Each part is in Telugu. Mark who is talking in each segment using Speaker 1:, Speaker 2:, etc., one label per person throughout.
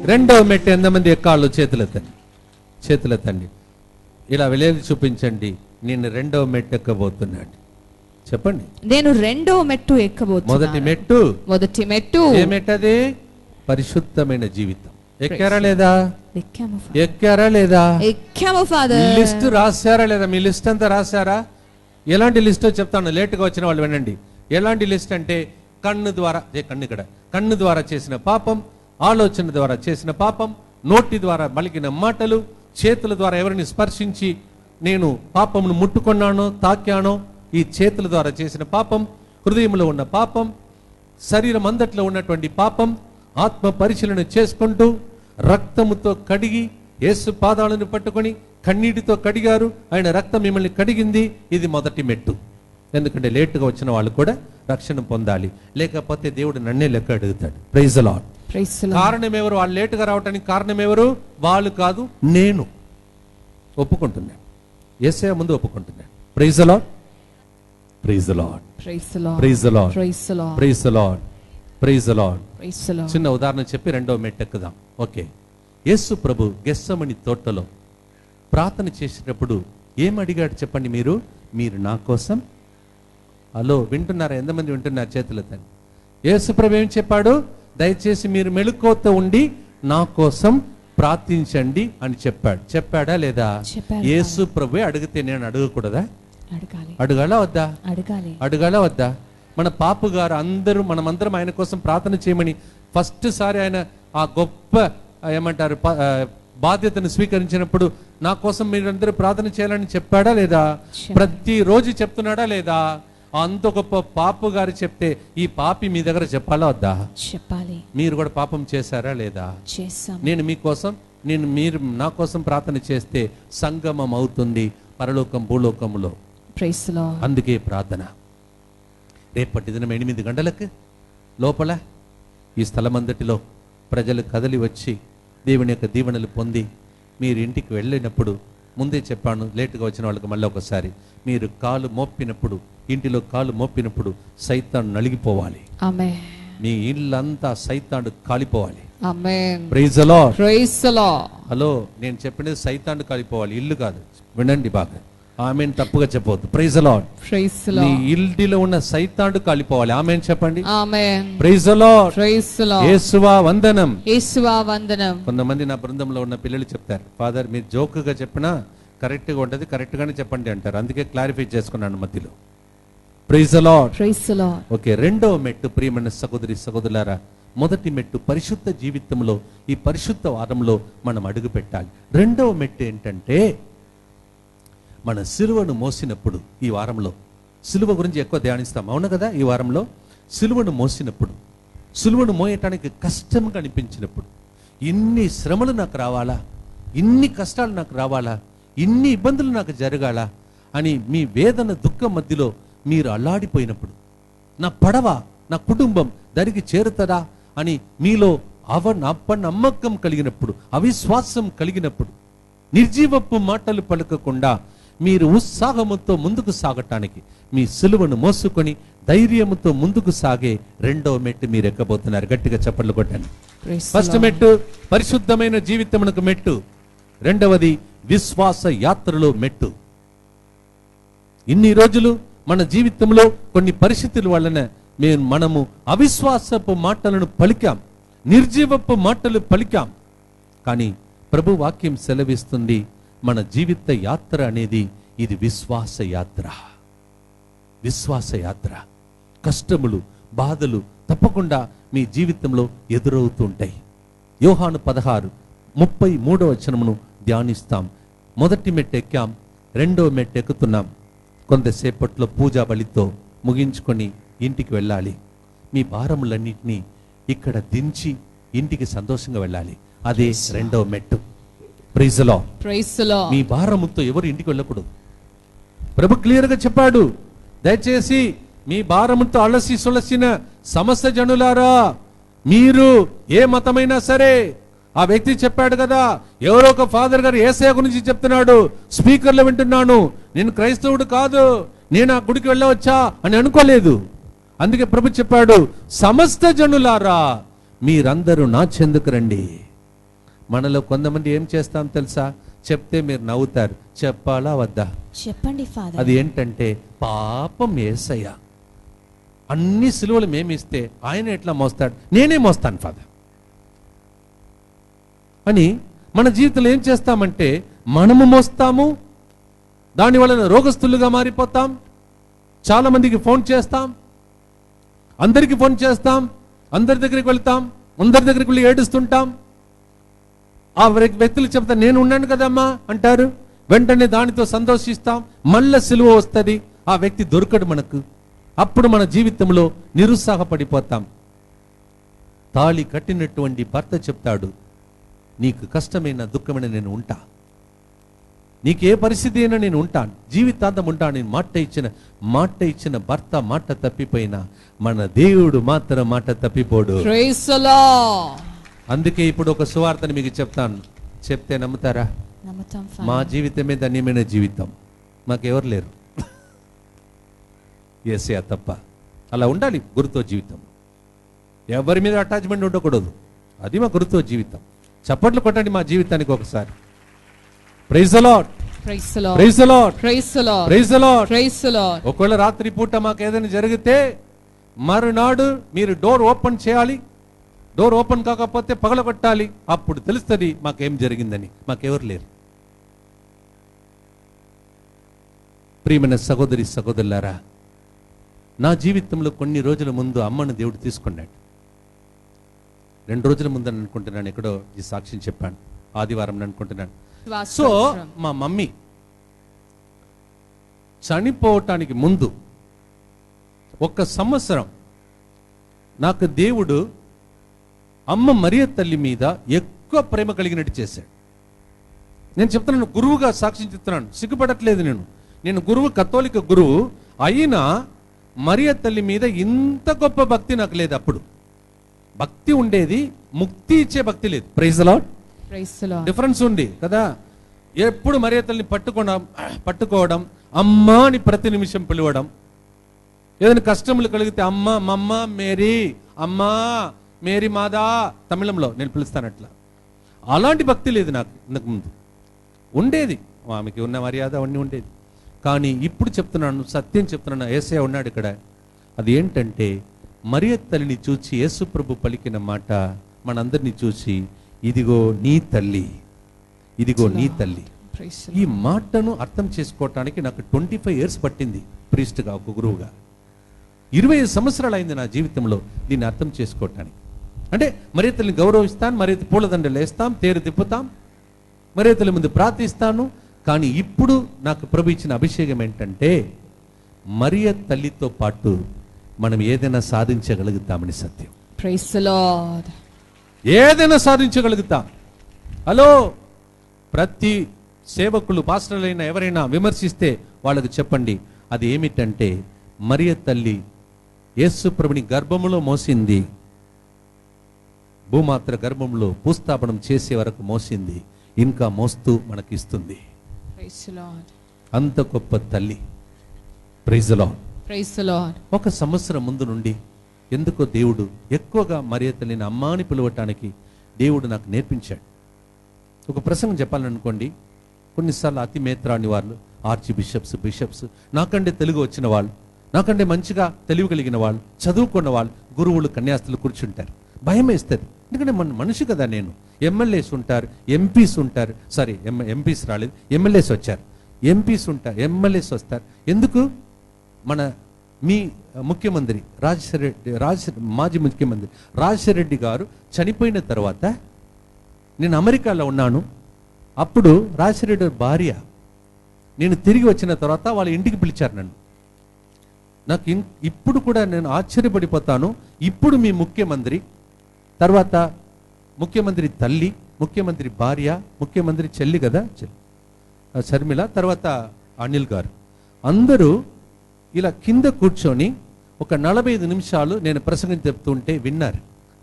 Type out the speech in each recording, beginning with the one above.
Speaker 1: రెండవ మెట్టు ఎంతమంది ఎక్కాళ్ళు చేతులెత్తండి. ఇలా వెళ్ళేది చూపించండి. నేను రెండవ మెట్టు ఎక్కబోతున్నాను. చెప్పండి.
Speaker 2: నేను రెండవ మెట్టు ఎక్కబోతున్నాను.
Speaker 1: మొదటి మెట్టు ఏ మెట్టు? అది పరిశుద్ధమైన జీవితం. ఎక్కారా లేదా?
Speaker 2: ఎక్కాము ఫాదర్.
Speaker 1: లిస్ట్ రాశారా లేదా? మీ లిస్ట్ అంతా రాశారా? ఎలాంటి లిస్టో చెప్తాను, లేటుగా వచ్చిన వాళ్ళు వినండి. ఎలాంటి లిస్ట్ అంటే కన్ను ద్వారా చేసిన పాపం, ఆలోచన ద్వారా చేసిన పాపం, నోటి ద్వారా పలికిన మాటలు, చేతుల ద్వారా ఎవరిని స్పర్శించి నేను పాపమును ముట్టుకున్నానో తాకానో, ఈ చేతుల ద్వారా చేసిన పాపం, హృదయంలో ఉన్న పాపం, శరీరం అంతట్లో ఉన్నటువంటి పాపం, ఆత్మ పరిశీలన చేసుకుంటూ రక్తముతో కడిగి యేసు పాదాలను పట్టుకొని కన్నీటితో కడిగారు. ఆయన రక్తం మిమ్మల్ని కడిగింది. ఇది మొదటి మెట్టు. ఎందుకంటే లేటుగా వచ్చిన వాళ్ళు కూడా రక్షణ పొందాలి, లేకపోతే దేవుడు నన్నే లెక్క అడుగుతాడు. Praise the Lord. కారణం ఎవరు? వాళ్ళు లేటుగా రావడానికి కారణం ఎవరు? వాళ్ళు కాదు, నేను ఒప్పుకుంటున్నాను. యేసయ్య ముందు ఒప్పుకుంటున్నాను. Praise the Lord. Praise the Lord. Praise the Lord. Praise the Lord. Praise the Lord. Praise the Lord. చిన్న ఉదాహరణ చెప్పి రెండవ మెట్టు ఎక్కుదాం. ఓకే. యేసు ప్రభు గెత్సెమనీ తోటలో ప్రార్థన చేసేటప్పుడు ఏం అడిగాడు చెప్పండి? మీరు నా కోసం. హలో, వింటున్నారా? ఎంతమంది వింటున్నారు? చేతులెత్తండి. యేసు ప్రభు ఏం చెప్పాడు? దయచేసి మీరు మెలకువతో ఉండి నా కోసం ప్రార్థించండి అని చెప్పాడు. చెప్పాడా లేదా? యేసు ప్రభు అడిగితే నేను అడగకూడదా? అడగాలా వద్దా? మన పాపు గారు మనమందరం ఆయన కోసం ప్రార్థన చేయమని ఫస్ట్ సారి ఆయన ఆ గొప్ప ఏమంటారు బాధ్యతను స్వీకరించినప్పుడు నా కోసం మీరందరూ ప్రార్థన చేయాలని చెప్పాడా లేదా? ప్రతిరోజు చెప్తున్నాడా లేదా? అంత గొప్ప పాపు గారు చెప్తే ఈ పాపి మీ దగ్గర చెప్పాలా వద్దా?
Speaker 2: చెప్పాలి.
Speaker 1: మీరు కూడా పాపం చేశారా లేదా?
Speaker 2: చేశాం.
Speaker 1: మీరు నా కోసం ప్రార్థన చేస్తే సంగమం అవుతుంది పరలోకం భూలోకములో. అందుకే ప్రార్థన. రేపటి దినం 8 గంటలకు లోపల ఈ స్థలమంతటిలో ప్రజలు కదలి వచ్చి దేవుని యొక్క దీవెనలు పొంది మీరు ఇంటికి వెళ్ళినప్పుడు, ముందే చెప్పాను లేటుగా వచ్చిన వాళ్ళకి మళ్ళీ ఒకసారి, మీరు ఇంటిలో కాలు మోపినప్పుడు సైతాను నలిగిపోవాలి.
Speaker 2: ఆమేన్.
Speaker 1: మీ ఇల్లంతా సైతాను కాలిపోవాలి.
Speaker 2: Amen.
Speaker 1: Praise the Lord.
Speaker 2: Praise the Lord.
Speaker 1: Hello, నేను చెప్పినది సైతాను కాలిపోవాలి, ఇల్లు కాదు. వినండి బాగా. ఆమెన్. తప్పుగా చెప్పవద్దు. Praise the Lord.
Speaker 2: Praise the Lord.
Speaker 1: మీ ఇంటిలో ఉన్న సైతాను కాలిపోవాలి. ఆమేన్ చెప్పండి.
Speaker 2: Amen.
Speaker 1: Praise the Lord.
Speaker 2: Praise the Lord.
Speaker 1: యేసువా వందనం.
Speaker 2: యేసువా వందనం.
Speaker 1: కొంతమంది నా బృందంలో ఉన్న పిల్లలు చెప్తారు, ఫాదర్ మీరు జోకుగా చెప్పినా కరెక్ట్గా ఉంటుంది, కరెక్ట్గానే చెప్పండి అంటారు. అందుకే క్లారిఫై చేసుకున్నాను మధ్యలో. Praise the Lord.
Speaker 2: Praise the Lord.
Speaker 1: Okay. రెండవ మెట్టు ప్రియమైన సహోదరులారా, మొదటి మెట్టు పరిశుద్ధ జీవితంలో, ఈ పరిశుద్ధ వారంలో మనం అడుగు పెట్టాలి. రెండవ మెట్టు ఏంటంటే మన సిలువను మోసినప్పుడు, ఈ వారంలో సిలువ గురించి ఎక్కువ ధ్యానిస్తాం, అవును కదా? ఈ వారంలో సిలువను మోసినప్పుడు, సిలువను మోయటానికి కష్టంగా అనిపించినప్పుడు, ఇన్ని శ్రమలు నాకు రావాలా, ఇన్ని కష్టాలు నాకు రావాలా, ఇన్ని ఇబ్బందులు నాకు జరగాల అని మీ వేదన దుఃఖం మధ్యలో మీరు అల్లాడిపోయినప్పుడు, నా పడవ నా కుటుంబం దానికి చేరుతుందా అని మీలో నమ్మకం కలిగినప్పుడు, అవిశ్వాసం కలిగినప్పుడు, నిర్జీవపు మాటలు పలుకకుండా మీరు ఉత్సాహముతో ముందుకు సాగటానికి మీ సిలువను మోసుకొని ధైర్యముతో ముందుకు సాగే రెండవ మెట్టు మీరు ఎక్కబోతున్నారు. గట్టిగా చప్పట్లు కొట్టండి. ఫస్ట్ మెట్టు పరిశుద్ధమైన జీవితమునకు మెట్టు. రెండవది విశ్వాస యాత్రలో మెట్టు. ఇన్ని రోజులు మన జీవితంలో కొన్ని పరిస్థితుల వలన మనము అవిశ్వాసపు మాటలను పలికాం, నిర్జీవపు మాటలు పలికాం. కానీ ప్రభు వాక్యం సెలవిస్తుంది, మన జీవిత యాత్ర అనేది ఇది విశ్వాస యాత్ర. విశ్వాస యాత్ర. కష్టములు, బాధలు తప్పకుండా మీ జీవితంలో ఎదురవుతుంటాయి. యోహాను 16:33 ధ్యానిస్తాం. మొదటి మెట్టు ఎక్కాం, రెండవ మెట్టు ఎక్కుతున్నాం. కొంతసేపట్లో పూజా బలితో ముగించుకొని ఇంటికి వెళ్ళాలి. మీ భారములన్నింటినీ ఇక్కడ దించి ఇంటికి సంతోషంగా వెళ్ళాలి. అదే రెండవ మెట్టు. Praise the Lord.
Speaker 2: Praise the Lord.
Speaker 1: మీ భారముతో ఎవరు ఇంటికి వెళ్ళకూడదు. ప్రభు క్లియర్గా చెప్పాడు, దయచేసి మీ భారముతో అలసి సొలసిన సమస్త జనులారా, మీరు ఏ మతమైనా సరే, ఆ వ్యక్తి చెప్పాడు కదా, ఎవరో ఒక ఫాదర్ గారు యేసయ్య గురించి చెప్తున్నాడు, స్పీకర్లో వింటున్నాను, నేను క్రైస్తవుడు కాదు, నేను ఆ గుడికి వెళ్ళవచ్చా అని అనుకోలేదు. అందుకే ప్రభు చెప్పాడు, సమస్త జనులారా మీరందరూ నా చెందుకు రండి. మనలో కొంతమంది ఏం చేస్తాం తెలుసా? చెప్తే మీరు నవ్వుతారు, చెప్పాలా వద్దా?
Speaker 3: చెప్పండి ఫాదర్.
Speaker 1: అది ఏంటంటే పాపం యేసయ్య అన్ని సిలువలు మేమిస్తే ఆయన ఎట్లా మోస్తాడు? నేనే మోస్తాను ఫాదర్ అని మన జీవితంలో ఏం చేస్తామంటే మనము మోస్తాము, దాని వలన రోగస్తులుగా మారిపోతాం. చాలా మందికి ఫోన్ చేస్తాం, అందరికి ఫోన్ చేస్తాం, అందరి దగ్గరికి వెళ్తాం, అందరి దగ్గరికి వెళ్ళి ఏడుస్తుంటాం. ఆ వ్యక్తులు చెప్తా నేను ఉన్నాను కదమ్మా అంటారు, వెంటనే దానితో సంతోషిస్తాం. మళ్ళా సిలువ వస్తుంది, ఆ వ్యక్తి దొరకడు మనకు. అప్పుడు మన జీవితంలో నిరుత్సాహపడిపోతాం. తాళి కట్టినటువంటి భర్త చెప్తాడు, నీకు కష్టమైన దుఃఖమైన నేను ఉంటా, నీకు ఏ పరిస్థితి అయినా నేను ఉంటాను, జీవితాంతం ఉంటాను. నేను మాట ఇచ్చిన భర్త మాట తప్పిపోయినా మన దేవుడు మాత్రం మాట తప్పిపోడు.
Speaker 2: Praise the Lord.
Speaker 1: అందుకే ఇప్పుడు ఒక సువార్తని మీకు చెప్తాను, చెప్తే నమ్ముతారా?
Speaker 3: నమ్ముతాం
Speaker 1: మా
Speaker 3: ఫాదర్.
Speaker 1: జీవితమే ధన్యమైన జీవితం, మాకెవరు లేరు యేసయ్య తప్ప. అలా ఉండాలి గురుతో జీవితం, ఎవరి మీద అటాచ్మెంట్ ఉండకూడదు. అది మా గురుతో జీవితం. చప్పట్లు కొట్టండి మా జీవితానికి ఒకసారి. Praise the Lord,
Speaker 2: Praise the Lord.
Speaker 1: Praise the Lord,
Speaker 2: Praise the Lord.
Speaker 1: Praise the Lord.
Speaker 2: Praise the Lord.
Speaker 1: ఒకవేళ రాత్రి పూట మాకు ఏదైనా జరిగితే మరునాడు మీరు డోర్ ఓపెన్ చేయాలి. డోర్ ఓపెన్ కాకపోతే పగలగొట్టాలి. అప్పుడు తెలుస్తుంది మాకేం జరిగిందని. మాకెవరు లేరు. ప్రియమైన సహోదరి సహోదరులారా, నా జీవితంలో కొన్ని రోజుల ముందు అమ్మను దేవుడు తీసుకున్నాడు. 2 రోజుల ముందు అనుకుంటున్నాను, ఎక్కడో ఈ సాక్ష్యం చెప్పాను, ఆదివారం అనుకుంటున్నాను. సో మా మమ్మీ చనిపోవటానికి ముందు 1 సంవత్సరం నాకు దేవుడు అమ్మ మరియ తల్లి మీద ఎక్కువ ప్రేమ కలిగినట్టు చేశాడు. నేను చెప్తున్నాను, గురువుగా సాక్ష్యం చెప్తున్నాను, సిగ్గుపడట్లేదు. నేను గురువు, కథోలిక గురువు అయినా మరియ తల్లి మీద ఇంత గొప్ప భక్తి నాకు లేదు. అప్పుడు భక్తి ఉండేది, ముక్తి ఇచ్చే భక్తి లేదు. Praise the Lord.
Speaker 2: Praise the Lord.
Speaker 1: Difference ఉంది కదా. ఎప్పుడు మరియ తల్లిని పట్టుకోవడం, అమ్మా అని ప్రతి నిమిషం పిలవడం. ఏదైనా కష్టములు కలిగితే అమ్మ, మమ్మ, మేరీ, అమ్మా, మేరీ మాదా, తమిళంలో నేను పిలుస్తాను. అట్లా అలాంటి భక్తి లేదు నాకు ఇంతకు ముందు. ఉండేది, ఆమెకి ఉన్న మర్యాద అవన్నీ ఉండేది. కానీ ఇప్పుడు చెప్తున్నాను, సత్యం చెప్తున్నాను, యేసయ్య ఉన్నాడు ఇక్కడ. అది ఏంటంటే మరియ తల్లిని చూచి యేసు ప్రభు పలికిన మాట మనందరినీ చూసి, ఇదిగో నీ తల్లి, ఇదిగో నీ తల్లి.
Speaker 2: Praise the
Speaker 1: ఈ
Speaker 2: Lord.
Speaker 1: మాటను అర్థం చేసుకోవటానికి నాకు 25 years పట్టింది ప్రీస్ట్గా, ఒక గురువుగా. 25 సంవత్సరాలు అయింది నా జీవితంలో దీన్ని అర్థం చేసుకోవటానికి. అంటే మరియ తల్లిని గౌరవిస్తాను, మరియ పూలదండలు వేస్తాం, తేరు తిప్పుతాం, మరియ తల్లి ముందు ప్రార్థిస్తాను. కానీ ఇప్పుడు నాకు ప్రభు ఇచ్చిన అభిషేకం ఏంటంటే మరియ తల్లితో పాటు మనం ఏదైనా సాధించగలుగుతామని సత్యం.
Speaker 2: Praise the Lord.
Speaker 1: ఏదైనా సాధించగలుగుతాం. హలో, ప్రతి సేవకులు, పాస్టర్లైనా ఎవరైనా విమర్శిస్తే వాళ్ళకు చెప్పండి, అది ఏమిటంటే మరియ తల్లి యేసు ప్రభుని గర్భములో మోసింది, భూమాత్ర గర్భంలో భూస్థాపనం చేసే వరకు మోసింది, ఇంకా మోస్తూ మనకిస్తుంది.
Speaker 2: Praise the Lord.
Speaker 1: అంత గొప్ప తల్లి. Praise the Lord.
Speaker 2: Praise the Lord.
Speaker 1: 1 సంవత్సరం ముందు నుండి ఎందుకో దేవుడు ఎక్కువగా మరియ తల్లిని అమ్మా అని పిలవటానికి దేవుడు నాకు నేర్పించాడు. ఒక ప్రసంగం చెప్పాలనుకోండి, కొన్నిసార్లు అతి మేత్రాని వాళ్ళు, ఆర్చి బిషప్స్, నాకంటే తెలుగు వచ్చిన వాళ్ళు, నాకంటే మంచిగా తెలివి కలిగిన వాళ్ళు, చదువుకున్న వాళ్ళు, గురువులు, కన్యాస్తులు కూర్చుంటారు. భయం వేస్తుంది. ఎందుకంటే మన మనిషి కదా నేను. ఎమ్మెల్యేస్ ఉంటారు, ఎంపీస్ ఉంటారు, ఎంపీస్ రాలేదు, ఎమ్మెల్యేస్ వచ్చారు, ఎంపీస్ ఉంటారు, ఎమ్మెల్యేస్ వస్తారు. ఎందుకు? మీ ముఖ్యమంత్రి మాజీ ముఖ్యమంత్రి రాజశేఖర రెడ్డి గారు చనిపోయిన తర్వాత నేను అమెరికాలో ఉన్నాను. అప్పుడు రాజశేఖర రెడ్డి భార్య నేను తిరిగి వచ్చిన తర్వాత వాళ్ళ ఇంటికి పిలిచారు నన్ను. నాకు ఇప్పుడు కూడా నేను ఆశ్చర్యపడిపోతాను. ఇప్పుడు మీ ముఖ్యమంత్రి, తర్వాత ముఖ్యమంత్రి తల్లి, ముఖ్యమంత్రి భార్య, ముఖ్యమంత్రి చెల్లి కదా షర్మిల, తర్వాత అనిల్ గారు, అందరూ ఇలా కింద కూర్చొని ఒక 45 నిమిషాలు నేను ప్రసంగం చెప్తుంటే విన్నారు.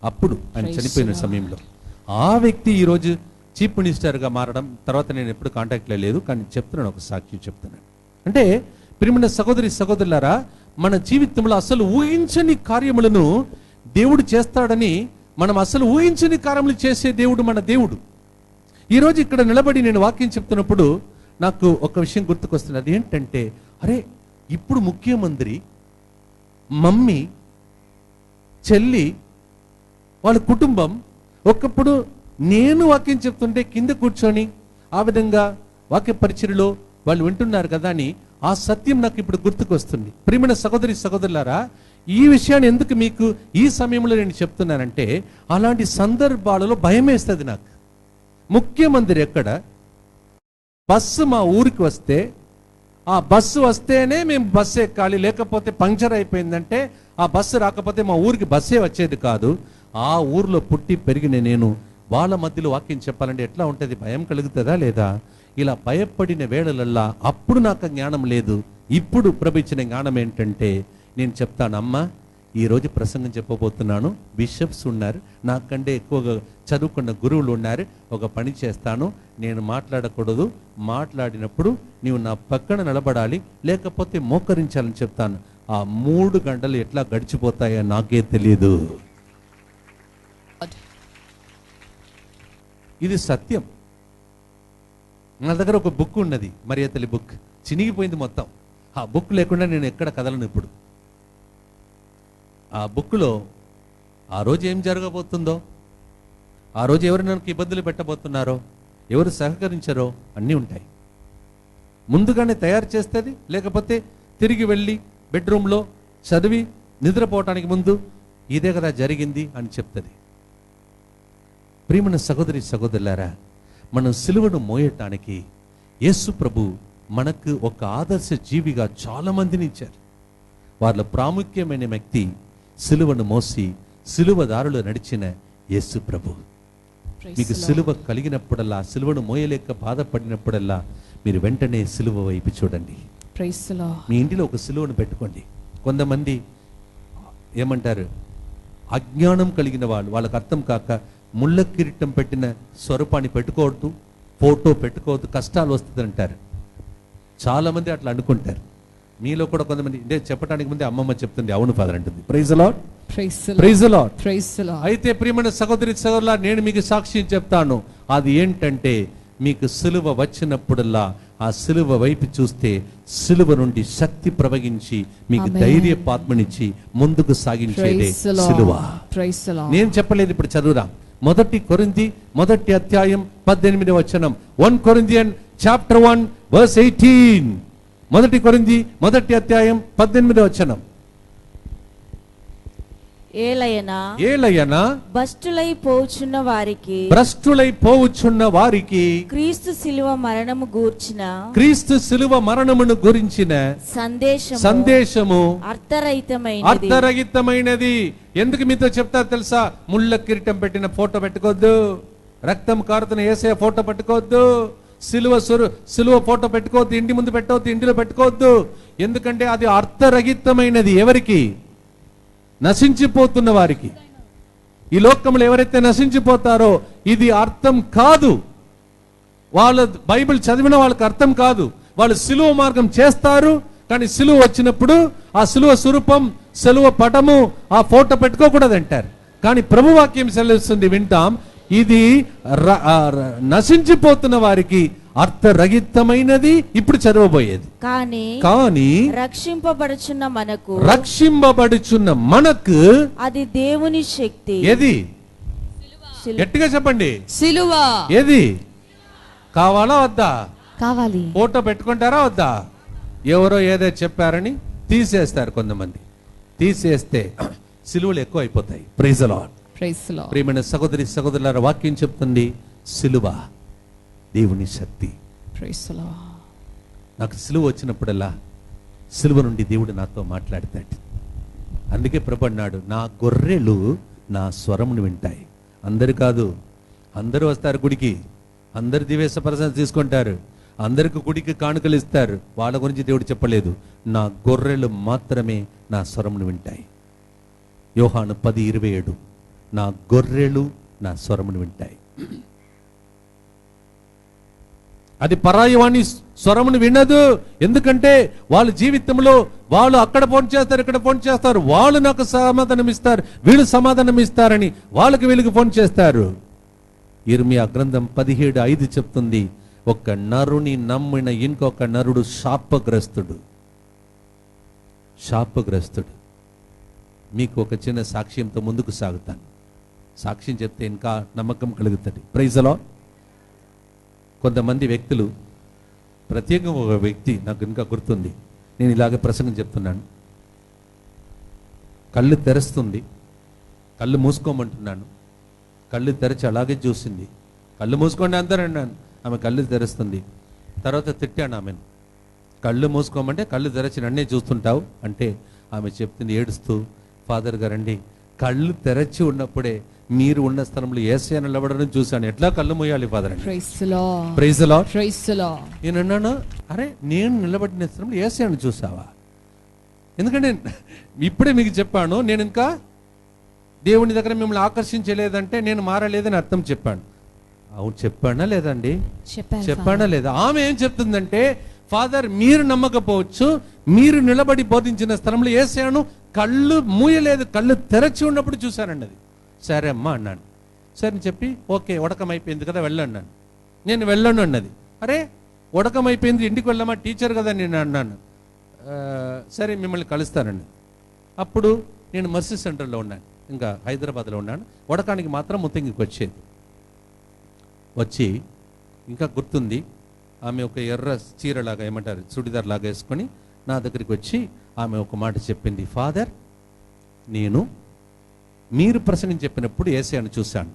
Speaker 1: అప్పుడు ఆయన చనిపోయిన సమయంలో ఆ వ్యక్తి ఈరోజు చీఫ్ మినిస్టర్గా మారడం, తర్వాత నేను ఎప్పుడు కాంటాక్ట్లో లేదు, కానీ చెప్తున్నాను, ఒక సాక్షి చెప్తున్నాను. అంటే ప్రియమైన సహోదరి సహోదరులారా, మన జీవితంలో అసలు ఊహించని కార్యములను దేవుడు చేస్తాడని, మనం అసలు ఊహించని కార్యములు చేసే దేవుడు మన దేవుడు. ఈరోజు ఇక్కడ నిలబడి నేను వాక్యం చెప్తున్నప్పుడు నాకు ఒక విషయం గుర్తుకొస్తుంది. అది ఏంటంటే, అరే ఇప్పుడు ముఖ్యమంత్రి, మమ్మీ, చెల్లి, వాళ్ళ కుటుంబం ఒకప్పుడు నేను వాక్యం చెప్తుంటే కింద కూర్చొని ఆ విధంగా వాక్య పరిచర్యలో వాళ్ళు వింటున్నారు కదా అని ఆ సత్యం నాకు ఇప్పుడు గుర్తుకొస్తుంది. ప్రియమైన సహోదరి సహోదరులారా, ఈ విషయాన్ని ఎందుకు మీకు ఈ సమయంలో నేను చెప్తున్నానంటే, అలాంటి సందర్భాలలో భయం వేస్తుంది నాకు. ముఖ్యమంత్రి ఎక్కడ, బస్సు మా ఊరికి వస్తే, ఆ బస్సు వస్తేనే మేము బస్సు ఎక్కాలి, లేకపోతే పంక్చర్ అయిపోయిందంటే ఆ బస్సు రాకపోతే మా ఊరికి బస్సే వచ్చేది కాదు. ఆ ఊర్లో పుట్టి పెరిగిన నేను వాళ్ళ మధ్యలో వాక్యం చెప్పాలంటే ఎట్లా ఉంటుంది? భయం కలుగుతుందా లేదా? ఇలా భయపడిన వేళలల్లా అప్పుడు నాకు జ్ఞానం లేదు. ఇప్పుడు ప్రభు ఇచ్చిన జ్ఞానం ఏంటంటే, నేను చెప్తాను, అమ్మ ఈరోజు ప్రసంగం చెప్పబోతున్నాను, బిషప్స్ ఉన్నారు, నాకంటే ఎక్కువగా చదువుకున్న గురువులు ఉన్నారు, ఒక పని చేస్తాను, నేను మాట్లాడకూడదు, మాట్లాడినప్పుడు నీవు నా పక్కన నిలబడాలి, లేకపోతే మోకరించాలని చెప్తాను. ఆ 3 గంటలు ఎట్లా గడిచిపోతాయో నాకే తెలియదు. ఇది సత్యం. నా దగ్గర ఒక బుక్ ఉన్నది, మరియ తల్లి బుక్, చినిగిపోయింది మొత్తం. ఆ బుక్ లేకుండా నేను ఎక్కడ కదలను. ఇప్పుడు ఆ బుక్లో ఆ రోజు ఏం జరగబోతుందో, ఆ రోజు ఎవరు నాకు ఇబ్బందులు పెట్టబోతున్నారో, ఎవరు సహకరించారో అన్నీ ఉంటాయి. ముందుగానే తయారు చేస్తుంది, లేకపోతే తిరిగి వెళ్ళి బెడ్రూమ్లో చదివి నిద్రపోవటానికి ముందు ఇదే కదా జరిగింది అని చెప్తుంది. ప్రియమైన సహోదరి సహోదరులారా, మనం సిలువను మోయటానికి యేసు ప్రభు మనకు ఒక ఆదర్శ జీవిగా చాలా మందిని ఇచ్చారు. వాళ్ళ ప్రాముఖ్యమైన వ్యక్తి సిలువను మోసి సిలువదారులు నడిచిన యేసు ప్రభు. మీకు సిలువ కలిగినప్పుడల్లా, సిలువను మోయలేక బాధపడినప్పుడల్లా మీరు వెంటనే సిలువ వైపు చూడండి. మీ ఇంటిలో ఒక సిలువను పెట్టుకోండి. కొంతమంది ఏమంటారు, అజ్ఞానం కలిగిన వాళ్ళు, వాళ్ళకి అర్థం కాక ముళ్ళ కిరీటం పెట్టిన స్వరూపాన్ని పెట్టుకోవద్దు, ఫోటో పెట్టుకోవద్దు, కష్టాలు వస్తుంది అంటారు. చాలా మంది అట్లా అనుకుంటారు. మీలో కూడా కొంతమంది, ఇదే చెప్పడానికి ముందే అమ్మమ్మ చెప్తుంది, అవును ఫాదర్ అంటుంది. Praise the Lord, praise the Lord. అయితే ప్రియమైన సహోదరి సహోదరులా, నేను మీకు సాక్ష్యం చెప్తాను. అది ఏంటంటే, మీకు సిలువ వచ్చినప్పుడల్లా ఆ సిలువ వైపు చూస్తే సిలువ నుండి శక్తి ప్రవహించి మీకు ధైర్యపాత్మనిచ్చి ముందుకు సాగించేదే సిలువ. నేను చెప్పలేదు, ఇప్పుడు చదువురా. 1 కొరింథీ 1 అధ్యాయం 18వ వచనం. 1 Corinthians chapter 1 verse 18. 1 కొరింథీ 1 అధ్యాయం 18వ వచనం. ఏలయనా
Speaker 3: భ్రష్టులై పోవుచున్న వారికి క్రీస్తు శిలువ మరణమును గూర్చిన
Speaker 1: సందేశము
Speaker 3: అర్థరహితమైనది.
Speaker 1: ఎందుకు మీతో చెప్తా తెలుసా? ముళ్ళ కిరీటం పెట్టిన ఫోటో పెట్టుకోవద్దు, రక్తం కారుతున్న యేసయ్య ఫోటో పెట్టుకోవద్దు, సిలువ ఫోటో పెట్టుకోవద్దు, ఇంటి ముందు పెట్టవద్దు, ఇంటిలో పెట్టుకోవద్దు. ఎందుకంటే అది అర్థరహితమైనది. ఎవరికి? నశించిపోతున్న వారికి. ఈ లోకంలో ఎవరైతే నశించిపోతారో ఇది అర్థం కాదు. వాళ్ళ బైబిల్ చదివిన వాళ్ళకి అర్థం కాదు. వాళ్ళు సిలువ మార్గం చేస్తారు, కానీ సిలువ వచ్చినప్పుడు ఆ సిలువ స్వరూపం, సిలువ పటము, ఆ ఫోటో పెట్టుకోకూడదు అంటారు. కానీ ప్రభువాక్యం సెలవిస్తుంది, వింటాం, ఇది నశించిపోతున్న వారికి అర్థరహితమైనది. ఇప్పుడు చదవబోయేది. కానీ రక్షింపబడుచున్న మనకు
Speaker 3: అది దేవుని శక్తి.
Speaker 1: ఏది? గట్టిగా చెప్పండి.
Speaker 2: సిలువ.
Speaker 1: ఏది? కావాలా వద్దా?
Speaker 2: కావాలి.
Speaker 1: ఫోటో పెట్టుకుంటారా వద్దా? ఎవరో ఏదో చెప్పారని తీసేస్తారు. కొంతమంది తీసేస్తే సిలువలు ఎక్కువ అయిపోతాయి. Praise the Lord. ప్రియమైన సహోదరి సహోదరులారా, వాక్యం చెప్తుంది, సిలువ దేవుని శక్తి. నాకు సిలువ వచ్చినప్పుడల్లా సిలువ నుండి దేవుడు నాతో మాట్లాడతాడు. అందుకే ప్రభు అన్నాడు, నా గొర్రెలు నా స్వరమును వింటాయి. అందరు కాదు, అందరూ వస్తారు గుడికి, అందరు దివేశ ప్రసాదం తీసుకుంటారు, అందరికి గుడికి కానుకలు ఇస్తారు. వాళ్ళ గురించి దేవుడు చెప్పలేదు. నా గొర్రెలు మాత్రమే నా స్వరమును వింటాయి. యోహాను 10:27. నా గొర్రెలు నా స్వరమును వింటాయి. అది పరాయి వాణి స్వరమును వినదు. ఎందుకంటే వాళ్ళ జీవితంలో వాళ్ళు అక్కడ ఫోన్ చేస్తారు, ఇక్కడ ఫోన్ చేస్తారు, వాళ్ళు నాకు సమాధానం ఇస్తారు, వీళ్ళు సమాధానం ఇస్తారని వాళ్ళకి వీళ్ళకి ఫోన్ చేస్తారు. యిర్మీయా గ్రంథం 17:5 చెప్తుంది, ఒక నరుని నమ్మిన ఇంకొక నరుడు శాపగ్రస్తుడు. మీకు ఒక చిన్న సాక్ష్యంతో ముందుకు సాగుతాను. సాక్ష్యం చెప్తే ఇంకా నమ్మకం కలుగుతుంది. Praise the Lord. కొంతమంది వ్యక్తులు, ప్రత్యేకంగా ఒక వ్యక్తి నాకు ఇంకా గుర్తుంది. నేను ఇలాగే ప్రసంగం చెప్తున్నాను, కళ్ళు తెరుస్తుంది, కళ్ళు మూసుకోమంటున్నాను, కళ్ళు తెరచి అలాగే చూసింది. కళ్ళు మూసుకోండి అందరన్నాను, ఆమె కళ్ళు తెరుస్తుంది. తర్వాత తిట్టాను ఆమెను, కళ్ళు మూసుకోమంటే కళ్ళు తెరచి నన్నే చూస్తుంటావు అంటే ఆమె చెప్తుంది ఏడుస్తూ, ఫాదర్ గారండి, కళ్ళు తెరచి ఉన్నప్పుడే మీరు ఉన్న స్థలంలో యేసయ్య నిలబడడం చూశాను, ఎట్లా కళ్ళు మూయాలి ఫాదర్ అండి? Praise the Lord. నేను అన్నాను, అరే నేను నిలబడిన స్థలంలో యేసయ్యను చూసావా? ఎందుకంటే ఇప్పుడే మీకు చెప్పాను, నేను ఇంకా దేవుని దగ్గర మిమ్మల్ని ఆకర్షించలేదంటే నేను మారలేదని అర్థం చెప్పాను. అవును చెప్పానా లేదండి? చెప్పానా లేదా? ఆమె ఏం చెప్తుందంటే, ఫాదర్ మీరు నమ్మకపోవచ్చు, మీరు నిలబడి బోధించిన స్థలంలో యేసయ్యను కళ్ళు మూయలేదు, కళ్ళు తెరచి ఉన్నప్పుడు చూశానండి. అది సరే అమ్మా అన్నాను. సరే చెప్పి ఓకే ఉడకం అయిపోయింది కదా వెళ్ళన్నాను. నేను వెళ్ళను అన్నది. అరే ఉడకం అయిపోయింది ఇంటికి వెళ్ళమా, టీచర్ కదా నేను అన్నాను. సరే మిమ్మల్ని కలుస్తానండి. అప్పుడు నేను మర్సీ సెంటర్లో ఉన్నాను, ఇంకా హైదరాబాద్లో ఉన్నాను. ఉడకానికి మాత్రం ముత్తంగికి వచ్చేది. వచ్చి ఇంకా గుర్తుంది, ఆమె ఒక ఎర్ర చీరలాగా ఏమంటారు చుడిదార్ లాగా వేసుకొని నా దగ్గరికి వచ్చి ఆమె ఒక మాట చెప్పింది, ఫాదర్ నేను మీరు ప్రసంగం చెప్పినప్పుడు యేసయ్యను చూశాను,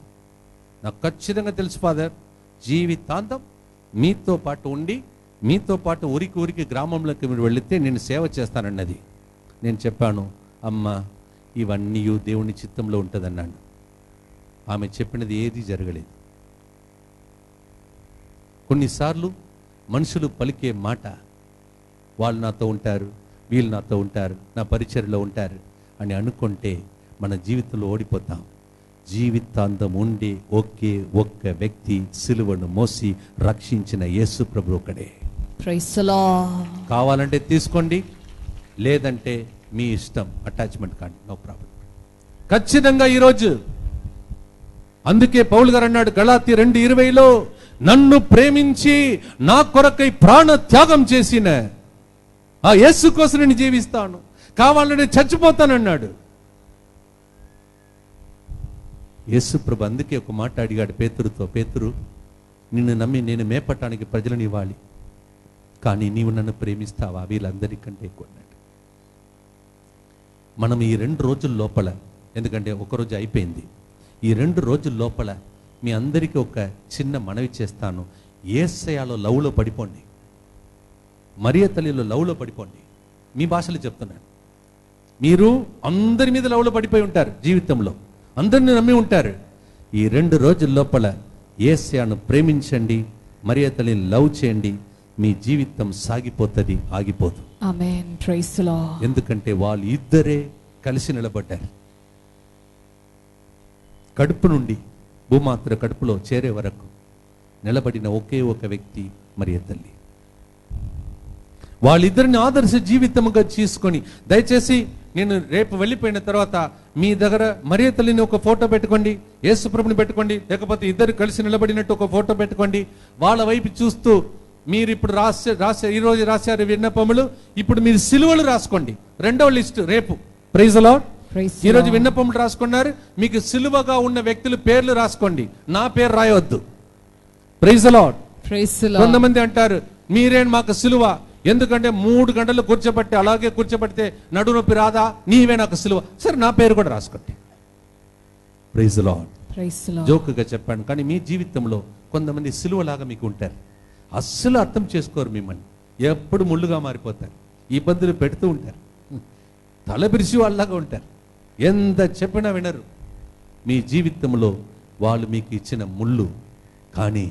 Speaker 1: నాకు ఖచ్చితంగా తెలుసు ఫాదర్, జీవితాంతం మీతో పాటు ఉండి మీతో పాటు ఊరికి గ్రామంలోకి మీరు వెళితే నేను సేవ చేస్తానన్నది. నేను చెప్పాను, అమ్మ ఇవన్నీ దేవుని చిత్తంలో ఉంటుందన్నాను. ఆమె చెప్పినది ఏది జరగలేదు. కొన్నిసార్లు మనుషులు పలికే మాట, వాళ్ళు నాతో ఉంటారు, వీళ్ళు నాతో ఉంటారు, నా పరిచర్లో ఉంటారు అని అనుకుంటే మన జీవితంలో ఓడిపోతాం. జీవితాంతం ఉండే ఒకే ఒక్క వ్యక్తి సిలువను మోసి రక్షించిన యేసు ప్రభు ఒకడే. కావాలంటే తీసుకోండి, లేదంటే మీ ఇష్టం, అటాచ్మెంట్ కాండి, నో ప్రాబ్లం. ఖచ్చితంగా ఈరోజు అందుకే పౌలు గారు అన్నాడు గలాతీ 2:20లో, నన్ను ప్రేమించి నా కొరకై ప్రాణ త్యాగం చేసిన ఆ యేసు కోసం నేను జీవిస్తాను, కావాలంటే చచ్చిపోతానన్నాడు యేసు ప్రభు. అందుకే ఒక మాట అడిగాడు పేతురుతో, పేతురు నిన్ను నమ్మి నేను మేపటానికి ప్రజలను ఇవ్వాలి, కానీ నీవు నన్ను ప్రేమిస్తావా వీళ్ళందరికంటే ఎక్కువ అన్నాడు. మనం ఈ 2 రోజుల లోపల, ఎందుకంటే ఒకరోజు అయిపోయింది, ఈ 2 రోజుల లోపల మీ అందరికీ ఒక చిన్న మనవి చేస్తాను. యేసయ్యలో లవ్లో పడిపోండి, మరియ తల్లిలో లవ్లో పడిపోండి. మీ భాషలో చెప్తున్నాను, మీరు అందరి మీద లవ్లో పడిపోయి ఉంటారు, జీవితంలో అందరిని నమ్మి ఉంటారు. ఈ 2 రోజుల లోపల యేసయ్యను ప్రేమించండి, మరియ తల్లిని లవ్ చేయండి, మీ జీవితం సాగిపోతుంది, ఆగిపోదు.
Speaker 2: ఆమేన్. Praise the Lord.
Speaker 1: ఎందుకంటే వాళ్ళు ఇద్దరే కలిసి నిలబడ్డారు. కడుపు నుండి భూమాతృ కడుపులో చేరే వరకు నిలబడిన ఒకే ఒక వ్యక్తి మరియ తల్లి. వాళ్ళిద్దరిని ఆదర్శ జీవితముగా తీసుకొని, దయచేసి నేను రేపు వెళ్ళిపోయిన తర్వాత మీ దగ్గర మరియ తల్లిని ఒక ఫోటో పెట్టుకోండి, యేసు ప్రభుని పెట్టుకోండి, లేకపోతే ఇద్దరు కలిసి నిలబడినట్టు ఒక ఫోటో పెట్టుకోండి. వాళ్ళ వైపు చూస్తూ మీరు ఇప్పుడు రాసే ఈరోజు రాశారు విన్నపములు, ఇప్పుడు మీరు సిలువలు రాసుకోండి. 2వ లిస్టు రేపు. Praise the Lord. ఈరోజు విన్నపములు రాసుకున్నారు, మీకు సిలువగా ఉన్న వ్యక్తుల పేర్లు రాసుకోండి, నా పేరు రాయవద్దు. Praise the Lord. కొంతమంది అంటారు మీరేం మాకు సిలువ, ఎందుకంటే 3 గంటలు కూర్చోబెట్టి అలాగే కూర్చోబెడితే నడు నొప్పి రాదా, నీవే నాకు సిలువ. సరే నా పేరు కూడా రాసుకోండి. Praise the Lord. జోక్గా చెప్పాను, కానీ మీ జీవితంలో కొంతమంది సిలువలాగా మీకు ఉంటారు, అస్సలు అర్థం చేసుకోరు మిమ్మల్ని, ఎప్పుడు ముళ్ళుగా మారిపోతారు, ఇబ్బందులు పెడుతూ ఉంటారు, తల బిరిసి వాళ్ళలాగా ఉంటారు, ఎంత చెప్పినా వినరు. మీ జీవితంలో వాళ్ళు మీకు ఇచ్చిన ముళ్ళు, కానీ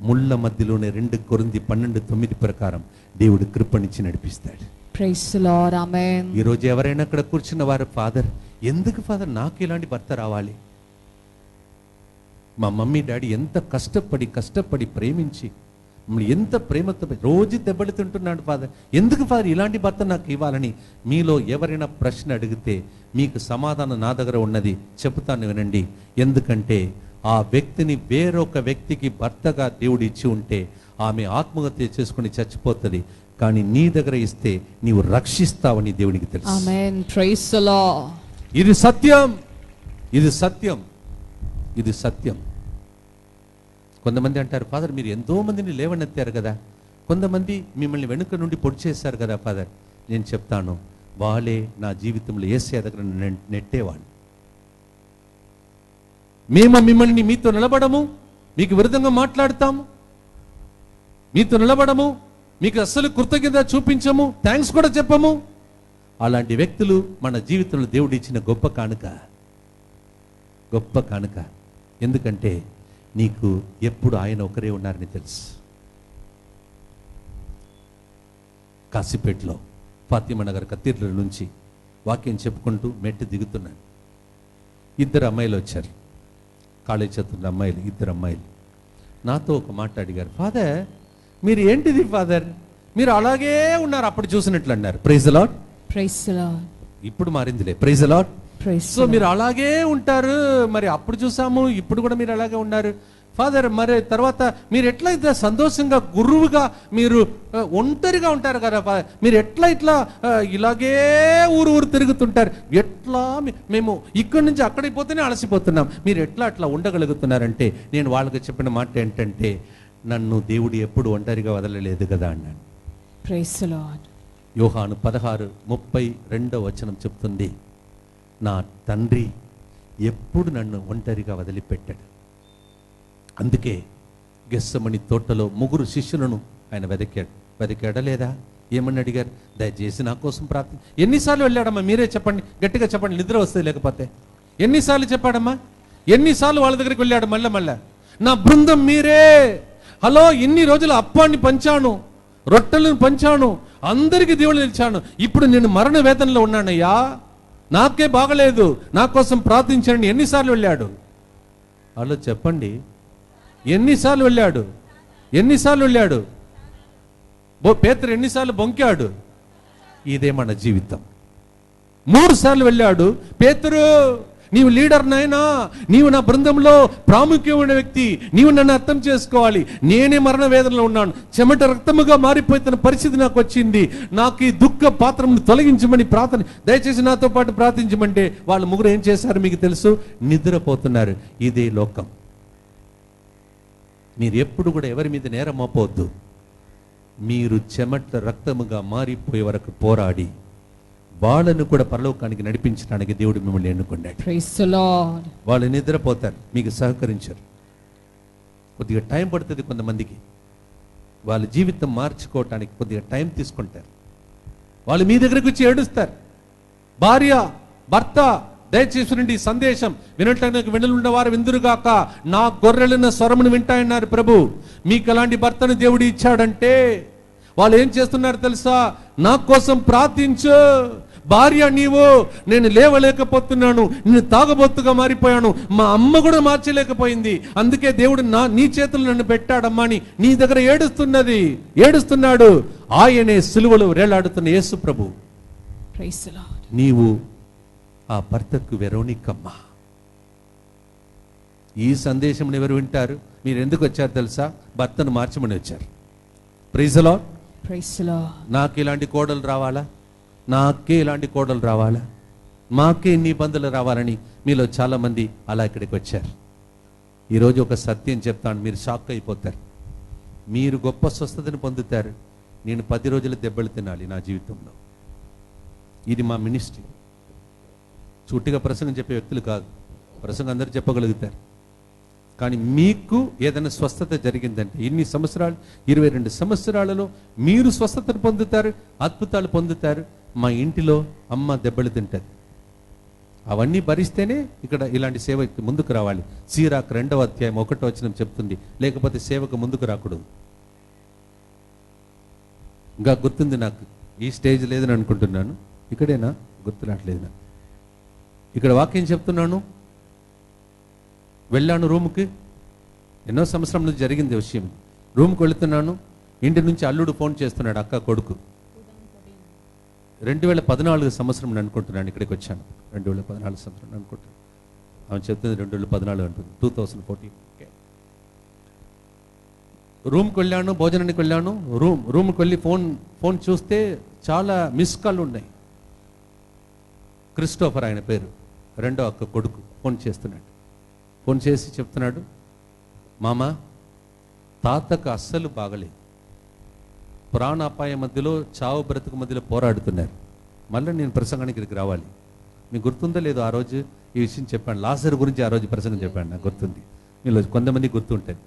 Speaker 1: ముళ్ళ మధ్యలోనే 2 కొరింథీ 12:9 ప్రకారం దేవుడు కృపనిచ్చి నడిపిస్తాడు.
Speaker 2: Praise the Lord. ఆమేన్.
Speaker 1: ఈరోజు ఎవరైనా అక్కడ కూర్చున్న వారు, ఫాదర్ ఎందుకు ఫాదర్ నాకు ఇలాంటి భర్త రావాలి, మా మమ్మీ డాడీ ఎంత కష్టపడి ప్రేమించి మమ్మల్ని ఎంత ప్రేమతో రోజు దెబ్బలు తింటున్నాడు ఫాదర్, ఎందుకు ఫాదర్ ఇలాంటి భర్త నాకు ఇవ్వాలని మీలో ఎవరైనా ప్రశ్న అడిగితే మీకు సమాధానం నా దగ్గర ఉన్నది చెబుతాను, వినండి. ఎందుకంటే ఆ వ్యక్తిని వేరొక వ్యక్తికి భర్తగా దేవుడు ఇచ్చి ఉంటే ఆమె ఆత్మహత్య చేసుకుని చచ్చిపోతుంది. కానీ నీ దగ్గర ఇస్తే నీవు రక్షిస్తావని దేవునికి తెలుసు.
Speaker 2: Amen. Praise the Lord.
Speaker 1: ఇది సత్యం, ఇది సత్యం, ఇది సత్యం. కొంతమంది అంటారు, ఫాదర్ మీరు ఎంతో మందిని లేవనెత్తారు కదా, కొంతమంది మిమ్మల్ని వెనుక నుండి పొడి చేశారు కదా ఫాదర్. నేను చెప్తాను, వాళ్ళే నా జీవితంలో యేసయ్య దగ్గర నెట్టేవాడిని. మేము మిమ్మల్ని మీతో నిలబడము, మీకు విరుద్ధంగా మాట్లాడతాము, మీతో నిలబడము, మీకు అస్సలు కృతజ్ఞత చూపించము, థ్యాంక్స్ కూడా చెప్పము. అలాంటి వ్యక్తులు మన జీవితంలో దేవుడు ఇచ్చిన గొప్ప కానుక, గొప్ప కానుక. ఎందుకంటే నీకు ఎప్పుడు ఆయన ఒకరే ఉన్నారని తెలుసు. కాశీపేటలో ఫాతిమా నగర్ కత్తీర్ల నుంచి వాక్యం చెప్పుకుంటూ మెట్టు దిగుతున్నాను. ఇద్దరు అమ్మాయిలు వచ్చారు, కాలేజ్ చదువుతున్న అమ్మాయిలు, ఇద్దరు అమ్మాయిలు. నాతో ఒక మాట అడిగారు, ఫాదర్ మీరు ఏంటిది ఫాదర్, మీరు అలాగే ఉన్నారు అప్పుడు చూసినట్లు అన్నారు. Praise the Lord.
Speaker 2: Praise the Lord.
Speaker 1: ఇప్పుడు మారిందిలే. Praise the Lord.
Speaker 2: Praise
Speaker 1: సో
Speaker 2: the
Speaker 1: మీరు
Speaker 2: Lord.
Speaker 1: అలాగే ఉంటారు, మరి అప్పుడు చూసాము ఇప్పుడు కూడా మీరు అలాగే ఉన్నారు ఫాదర్. మరి తర్వాత మీరు ఎట్లా ఇట్లా సంతోషంగా గురువుగా మీరు ఒంటరిగా ఉంటారు కదా ఫాదర్, మీరు ఎట్లా ఇట్లా ఇలాగే ఊరు తిరుగుతుంటారు, ఎట్లా మేము ఇక్కడి నుంచి అక్కడికి పోతేనే అలసిపోతున్నాం, మీరు ఎట్లా అట్లా ఉండగలుగుతున్నారంటే నేను వాళ్ళకి చెప్పిన మాట ఏంటంటే, నన్ను దేవుడు ఎప్పుడు ఒంటరిగా వదలలేదు కదా అన్నాను.
Speaker 2: Praise the Lord.
Speaker 1: యోహాను 16:32 చెప్తుంది, నా తండ్రి ఎప్పుడు నన్ను ఒంటరిగా వదిలిపెట్టాడు. అందుకే గెస్సమని తోటలో 3 శిష్యులను ఆయన వెతికాడా లేదా? ఏమని అడిగారు? దయచేసి నా కోసం ప్రార్థన. ఎన్నిసార్లు వెళ్ళాడమ్మా మీరే చెప్పండి, గట్టిగా చెప్పండి, నిద్ర వస్తుంది లేకపోతే. ఎన్నిసార్లు చెప్పాడమ్మా? ఎన్నిసార్లు వాళ్ళ దగ్గరికి వెళ్ళాడు? మళ్ళా నా బృందం మీరే. హలో, ఇన్ని రోజులు అప్పాన్ని పంచాను, రొట్టెలను పంచాను, అందరికీ దేవుడు నిలిచాను, ఇప్పుడు నేను మరణ వేదనలో ఉన్నానయ్యా, నాకే బాగలేదు, నా కోసం ప్రార్థించండి. ఎన్నిసార్లు వెళ్ళాడు? అలా చెప్పండి, ఎన్నిసార్లు వెళ్ళాడు? ఎన్నిసార్లు వెళ్ళాడు? పేతురు ఎన్నిసార్లు బొంకాడు? ఇదే మన జీవితం. 3 సార్లు వెళ్ళాడు. పేతురు నీవు లీడర్ నాయనా, నీవు నా బృందంలో ప్రాముఖ్యమైన వ్యక్తి, నీవు నన్ను అర్థం చేసుకోవాలి, నేనే మరణ వేదనలో ఉన్నాను, చెమట రక్తముగా మారిపోతున్న పరిస్థితి నాకు వచ్చింది, నాకు ఈ దుఃఖ పాత్రను తొలగించమని ప్రార్థన, దయచేసి నాతో పాటు ప్రార్థించమంటే వాళ్ళు 3 ఏం చేశారు మీకు తెలుసు? నిద్రపోతున్నారు. ఇదే లోకం. మీరు ఎప్పుడు కూడా ఎవరి మీద నేరం మోపవద్దు. మీరు చెమట రక్తముగా మారిపోయే వరకు పోరాడి వాళ్ళను కూడా పరలోకానికి నడిపించడానికి దేవుడు మిమ్మల్ని ఎన్నుకున్నాడు.
Speaker 2: Praise the Lord.
Speaker 1: వాళ్ళు నిద్రపోతారు, మీకు సహకరించరు, కొద్దిగా టైం పడుతుంది కొంతమందికి, వాళ్ళ జీవితం మార్చుకోవటానికి కొద్దిగా టైం తీసుకుంటారు. వాళ్ళు మీ దగ్గరకు వచ్చి ఏడుస్తారు, భార్య భర్త దయచేసి సందేశం వినటానికి వెనులున్న వారు విందురుగాక, నా గొర్రెలన్న స్వరమును వింటాయన్నారు ప్రభు. మీకు అలాంటి భర్తను దేవుడు ఇచ్చాడంటే వాళ్ళు ఏం చేస్తున్నారు తెలుసా? నా కోసం ప్రార్థించు భార్య, నీవు నేను లేవలేకపోతున్నాను, నేను తాగబోతుగా మారిపోయాను, మా అమ్మ కూడా మార్చలేకపోయింది, అందుకే దేవుడు నీ చేతులు నన్ను పెట్టాడమ్మా అని నీ దగ్గర ఏడుస్తున్నాడు. ఆయనే సిలువలో వేలాడుతున్న యేసు ప్రభు.
Speaker 2: Praise the Lord.
Speaker 1: నీవు ఆ భర్తకు వెరోనికమ్మ. ఈ సందేశం ఎవరు వింటారు? మీరు ఎందుకు వచ్చారు తెలుసా? భర్తను మార్చమని వచ్చారు. Praise the Lord.
Speaker 2: Praise the Lord.
Speaker 1: నాకు ఇలాంటి కోడలు రావాలా, నాకే ఇలాంటి కోడలు రావాలా, మాకే ఇన్ని ఇబ్బందులు రావాలని మీలో చాలా మంది అలా ఇక్కడికి వచ్చారు. ఈరోజు ఒక సత్యం చెప్తాను, మీరు షాక్ అయిపోతారు. మీరు గొప్ప స్వస్థతను పొందుతారు, నేను 10 రోజులు దెబ్బలు తినాలి నా జీవితంలో. ఇది మా మినిస్ట్రీ. చుట్టిగా ప్రసంగం చెప్పే వ్యక్తులు కాదు, ప్రసంగం అందరూ చెప్పగలుగుతారు. కానీ మీకు ఏదైనా స్వస్థత జరిగిందంటే ఇన్ని సంవత్సరాలు, 22 సంవత్సరాలలో మీరు స్వస్థతను పొందుతారు, అద్భుతాలు పొందుతారు. మా ఇంటిలో అమ్మ దెబ్బలు తింటుంది. అవన్నీ భరిస్తేనే ఇక్కడ ఇలాంటి సేవకి ముందుకు రావాలి. సీరాకు 2వ అధ్యాయం 1వ వచనం చెప్తుంది, లేకపోతే సేవకు ముందుకు రాకూడదు. ఇంకా గుర్తుంది నాకు, ఈ స్టేజ్ లేదని అనుకుంటున్నాను, ఇక్కడేనా గుర్తురాట్లేదు నాకు. ఇక్కడ వాక్యం చెప్తున్నాను, వెళ్ళాను రూముకి, ఎన్నో సంవత్సరం నుంచి జరిగింది విషయం. రూమ్కి వెళుతున్నాను, ఇంటి నుంచి అల్లుడు ఫోన్ చేస్తున్నాడు, అక్క కొడుకు. 2014 సంవత్సరం అనుకుంటున్నాను ఇక్కడికి వచ్చాను, 2014 సంవత్సరం అనుకుంటున్నాను. ఆమె చెప్తుంది 2014 అంటుంది, 2014. రూమ్కి వెళ్ళాను, భోజనానికి వెళ్ళాను. రూమ్కి వెళ్ళి ఫోన్ చూస్తే చాలా మిస్ కాల్ ఉన్నాయి. క్రిస్టోఫర్ ఆయన పేరు, రెండో అక్క కొడుకు ఫోన్ చేస్తున్నాడు. ఫోన్ చేసి చెప్తున్నాడు, మామ తాతకు అస్సలు బాగలేదు, ప్రాణాపాయ మధ్యలో చావు బ్రతుకు మధ్యలో పోరాడుతున్నారు. మళ్ళీ నేను ప్రసంగానికి ఇక్కడికి రావాలి. మీకు గుర్తుందో లేదో ఆ రోజు ఈ విషయం చెప్పాను, లాజరు గురించి ఆ రోజు ప్రసంగం చెప్పాను. నాకు గుర్తుంది, మీలో కొంతమంది గుర్తుంటుంది,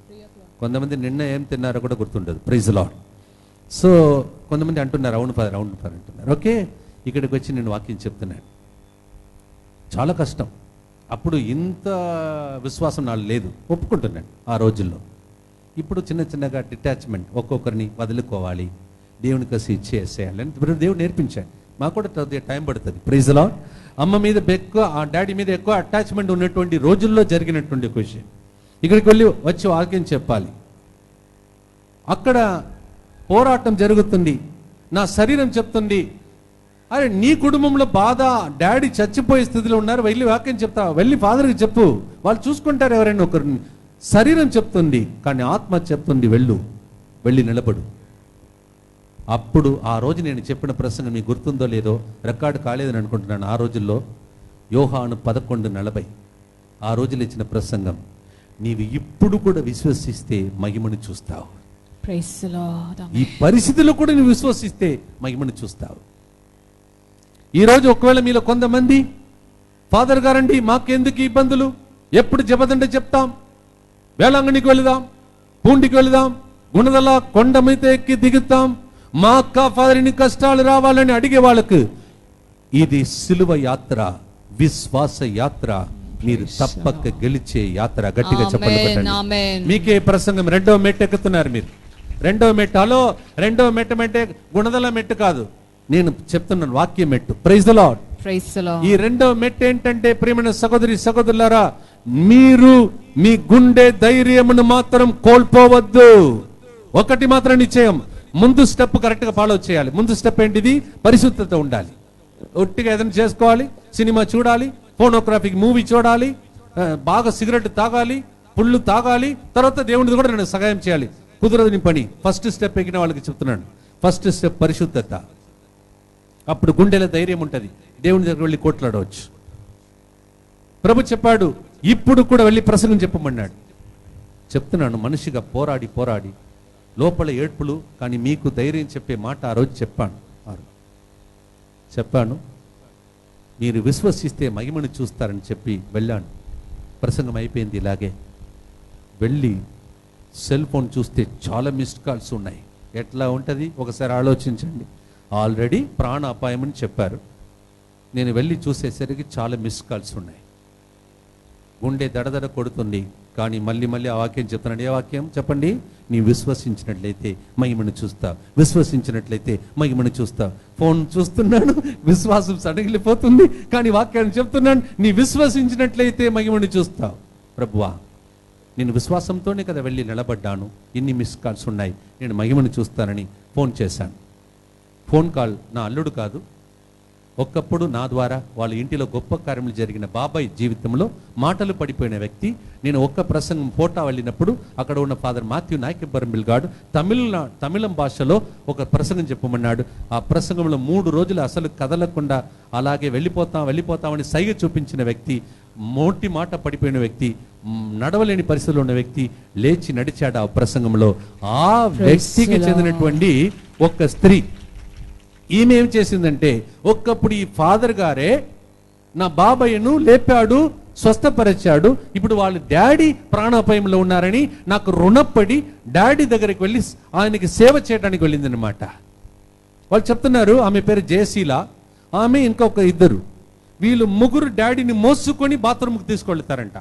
Speaker 1: కొంతమంది నిన్న ఏం తిన్నారో కూడా గుర్తుండదు. Praise lord. సో కొంతమంది అంటున్నారు అవును ఫాదర్ అంటున్నారు. ఓకే, ఇక్కడికి వచ్చి నేను వాక్యం చెప్తున్నాను. చాలా కష్టం. అప్పుడు ఇంత విశ్వాసం నాకు లేదు, ఒప్పుకుంటున్నాను ఆ రోజుల్లో. ఇప్పుడు చిన్న చిన్నగా డిటాచ్మెంట్, ఒక్కొక్కరిని వదులుకోవాలి, దేవుని కలిసి ఇచ్చేసేయాలి అని దేవుడు నేర్పించాడు. మాకు కూడా టైం పడుతుంది. Praise Lord. అమ్మ మీద ఎక్కువ, ఆ డాడీ మీద ఎక్కువ అటాచ్మెంట్ ఉన్నటువంటి రోజుల్లో జరిగినటువంటి ఒక విషయం. ఇక్కడికి వెళ్ళి వచ్చి వాక్యం చెప్పాలి. అక్కడ పోరాటం జరుగుతుంది. నా శరీరం చెప్తుంది, అరే నీ కుటుంబంలో బాధ, డాడీ చచ్చిపోయే స్థితిలో ఉన్నారు, వెళ్ళి వాక్యం చెప్తా, వెళ్ళి ఫాదర్కి చెప్పు, వాళ్ళు చూసుకుంటారు ఎవరైనా ఒకరిని. శరీరం చెప్తుంది, కానీ ఆత్మ చెప్తుంది వెళ్ళి నిలబడు. అప్పుడు ఆ రోజు నేను చెప్పిన ప్రసంగం మీకు గుర్తుందో లేదో, రికార్డు కాలేదని అనుకుంటున్నాను. ఆ రోజుల్లో యోహాను 11:40 ఆ రోజులు ఇచ్చిన ప్రసంగం, నీవు ఇప్పుడు కూడా విశ్వసిస్తే మహిమను చూస్తావు.
Speaker 2: Praise the Lord.
Speaker 1: ఈ పరిస్థితిలో కూడా నువ్వు విశ్వసిస్తే మహిమను చూస్తావు. ఈరోజు ఒకవేళ మీలో కొంతమంది, ఫాదర్ గారండి మాకెందుకు ఇబ్బందులు, ఎప్పుడు జపదండ చెప్తాం, వేళాంగణికి వెళదాం, పూండికి వెళదాం, గుణదల కొండ మీద ఎక్కి దిగుతాం, మా అక్క ఫాదర్ని కష్టాలు రావాలని అడిగే వాళ్ళకు ఇది సిలువ యాత్ర, విశ్వాస యాత్ర, మీరు తప్పక గెలిచే యాత్ర. గట్టిగా చెప్పండి. మీకే ప్రసంగం. రెండవ మెట్టు ఎక్కుతున్నారు మీరు. రెండవ మెట్టు, హలో, రెండవ మెట్టు అంటే గుణదల మెట్టు కాదు, నేను చెప్తున్నాను వాక్య మెట్టు. Praise the Lord. ఈ రెండవ మెట్టు ఏంటంటే, ప్రియమైన సహోదరి సహోదరులారా, మీరు మీ గుండె ధైర్యమును మాత్రం కోల్పోవద్దు. ఒకటి మాత్రం నిశ్చయం, ముందు స్టెప్ కరెక్ట్ గా ఫాలో చేయాలి. ముందు స్టెప్ ఏంటిది? పరిశుద్ధత ఉండాలి. ఒట్టిగా ఏదైనా చేసుకోవాలి, సినిమా చూడాలి, ఫోనోగ్రాఫిక్ మూవీ చూడాలి, బాగా సిగరెట్ తాగాలి, పుళ్ళు తాగాలి, తర్వాత దేవుడిది కూడా నేను సహాయం చేయాలి. కుదరదు నీ పని. ఫస్ట్ స్టెప్ ఎక్కిన వాళ్ళకి చెప్తున్నాను, ఫస్ట్ స్టెప్ పరిశుద్ధత. అప్పుడు గుండెల ధైర్యం ఉంటుంది, దేవుని దగ్గర వెళ్ళి కొట్లాడవచ్చు. ప్రభు చెప్పాడు, ఇప్పుడు కూడా వెళ్ళి ప్రసంగం చెప్పమన్నాడు. చెప్తున్నాను, మనిషిగా పోరాడి లోపల ఏడ్పులు, కానీ మీకు ధైర్యం చెప్పే మాట ఆ రోజు చెప్పాను. మీరు విశ్వసిస్తే మహిమను చూస్తారని చెప్పి వెళ్ళాను. ప్రసంగం అయిపోయింది. ఇలాగే వెళ్ళి సెల్ ఫోన్ చూస్తే చాలా మిస్డ్ కాల్స్ ఉన్నాయి. ఎట్లా ఉంటుంది ఒకసారి ఆలోచించండి. ఆల్రెడీ ప్రాణ అపాయమని చెప్పారు. నేను వెళ్ళి చూసేసరికి చాలా మిస్డ్ కాల్స్ ఉన్నాయి. గుండె దడదడ కొడుతుంది, కానీ మళ్ళీ ఆ వాక్యం చెప్తున్నాడు. ఏ వాక్యం చెప్పండి? నీ విశ్వసించినట్లయితే మహిమను చూస్తావు, విశ్వసించినట్లయితే మహిమను చూస్తావు. ఫోన్ చూస్తున్నాను, విశ్వాసం సడగిలిపోతుంది, కానీ వాక్యాన్ని చెప్తున్నాను, నీ విశ్వసించినట్లయితే మహిమను చూస్తావు. ప్రభువా, నేను విశ్వాసంతోనే కదా వెళ్ళి నిలబడ్డాను, ఇన్ని మిస్ కాల్స్ ఉన్నాయి, నేను మహిమను చూస్తానని ఫోన్ చేశాను. ఫోన్ కాల్ నా అల్లుడు కాదు, ఒక్కప్పుడు నా ద్వారా వాళ్ళ ఇంటిలో గొప్ప కార్యములు జరిగిన బాబాయ్ జీవితంలో మాటలు పడిపోయిన వ్యక్తి. నేను ఒక్క ప్రసంగం ఫోటో వెళ్ళినప్పుడు అక్కడ ఉన్న ఫాదర్ మాథ్యూ నాయకబరంబిల్ గారు తమిళం భాషలో ఒక ప్రసంగం చెప్పమన్నాడు. ఆ ప్రసంగంలో 3 రోజులు అసలు కదలకుండా అలాగే వెళ్ళిపోతామని సైగ చూపించిన వ్యక్తి, మోటి మాట పడిపోయిన వ్యక్తి, నడవలేని పరిస్థితిలో ఉన్న వ్యక్తి లేచి నడిచాడు ఆ ప్రసంగంలో. ఆ వ్యక్తికి చెందినటువంటి ఒక స్త్రీ, ఈమె ఏం చేసిందంటే, ఒక్కప్పుడు ఈ ఫాదర్ గారే నా బాబాయ్యను లేపాడు, స్వస్థపరిచాడు, ఇప్పుడు వాళ్ళ డాడీ ప్రాణాపాయంలో ఉన్నారని నాకు రుణపడి డాడీ దగ్గరికి వెళ్ళి ఆయనకి సేవ చేయడానికి వెళ్ళిందనమాట. వాళ్ళు చెప్తున్నారు, ఆమె పేరు జయశీల, ఆమె ఇంకొక ఇద్దరు, వీళ్ళు ముగ్గురు డాడీని మోసుకొని బాత్రూమ్కి తీసుకెళ్తారంట.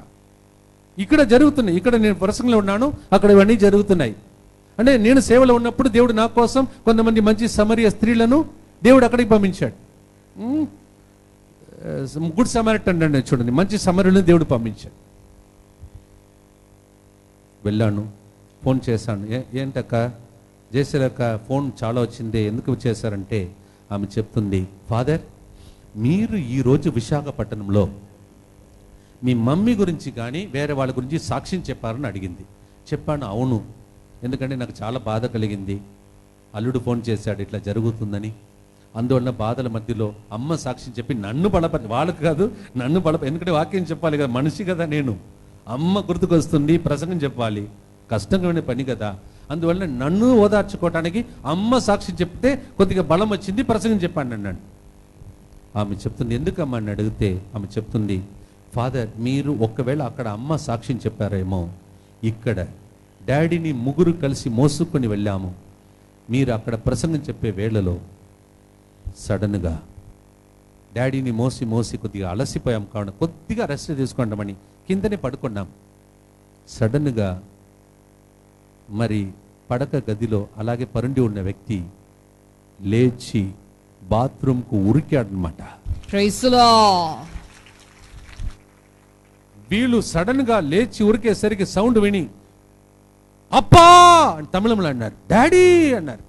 Speaker 1: ఇక్కడ జరుగుతున్నాయి, ఇక్కడ నేను ప్రసంగంలో ఉన్నాను, అక్కడ ఇవన్నీ జరుగుతున్నాయి. అంటే నేను సేవలో ఉన్నప్పుడు దేవుడు నా కోసం కొంతమంది మంచి సమరయ స్త్రీలను దేవుడు అక్కడికి పంపించాడు. గుడ్ సమరిటన్ అండి, చూడండి, మంచి సమరయులను దేవుడు పంపించాడు. వెళ్ళాను, ఫోన్ చేశాను. ఏంటక్క జయశీలక్క ఫోన్ చాలా వచ్చింది, ఎందుకు చేశారంటే ఆమె చెప్తుంది, ఫాదర్ మీరు ఈరోజు విశాఖపట్నంలో మీ మమ్మీ గురించి కానీ వేరే వాళ్ళ గురించి సాక్ష్యం చెప్పారని అడిగింది. చెప్పాను, అవును, ఎందుకంటే నాకు చాలా బాధ కలిగింది. అల్లుడు ఫోన్ చేశాడు ఇట్లా జరుగుతుందని. అందువలన బాధల మధ్యలో అమ్మ సాక్ష్యం చెప్పి నన్ను వాళ్ళకు కాదు, నన్ను ఎందుకంటే వాక్యం చెప్పాలి కదా, మనిషి కదా నేను. అమ్మ గుర్తుకొస్తుంది, ప్రసంగం చెప్పాలి, కష్టమైన పని కదా. అందువలన నన్ను ఓదార్చుకోవటానికి అమ్మ సాక్ష్యం చెప్తే కొద్దిగా బలం వచ్చింది, ప్రసంగం చెప్పాను అన్నాడు. ఆమె చెప్తుంది, ఎందుకమ్మా అని అడిగితే ఆమె చెప్తుంది, ఫాదర్, మీరు ఒకవేళ అక్కడ అమ్మ సాక్ష్యం చెప్పారేమో, ఇక్కడ డాడీని ముగ్గురు కలిసి మోసుకొని వెళ్ళాము. మీరు అక్కడ ప్రసంగం చెప్పే వేళలో సడన్గా డాడీని మోసి మోసి కొద్దిగా అలసిపోయాం కావున కొద్దిగా రెస్ట్ తీసుకుంటామని కిందనే పడుకున్నాం. సడన్గా మరి పడక గదిలో అలాగే పరుండి ఉన్న వ్యక్తి లేచి బాత్రూమ్కు ఉరికాడనమాట.
Speaker 2: Praise the Lord.
Speaker 1: వీళ్ళు సడన్గా లేచి ఉరికేసరికి సౌండ్ విని అప్పా అని తమిళంలో అన్నారు, డాడీ అన్నారు.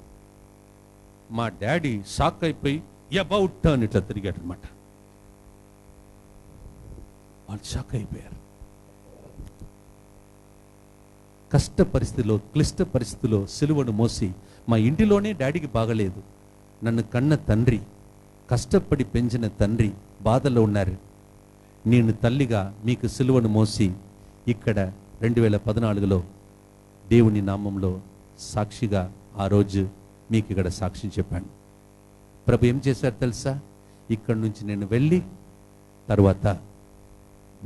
Speaker 1: మా డాడీ షాక్ అయిపోయి అబౌట్ టర్న్ ఇట్లా తిరిగాడు అనమాట. వాళ్ళు షాక్ అయిపోయారు. కష్ట పరిస్థితిలో, క్లిష్ట పరిస్థితిలో సిలువను మోసి, మా ఇంటిలోనే డాడీకి బాగలేదు, నన్ను కన్న తండ్రి, కష్టపడి పెంచిన తండ్రి బాధలో ఉన్నారు. నేను తల్లిగా మీకు సిలువను మోసి ఇక్కడ 2014లో దేవుని నామంలో సాక్షిగా ఆ రోజు మీకు ఇక్కడ సాక్ష్యం చెప్పాను. ప్రభు ఏం చేశారు తెలుసా? ఇక్కడ నుంచి నేను వెళ్ళి తర్వాత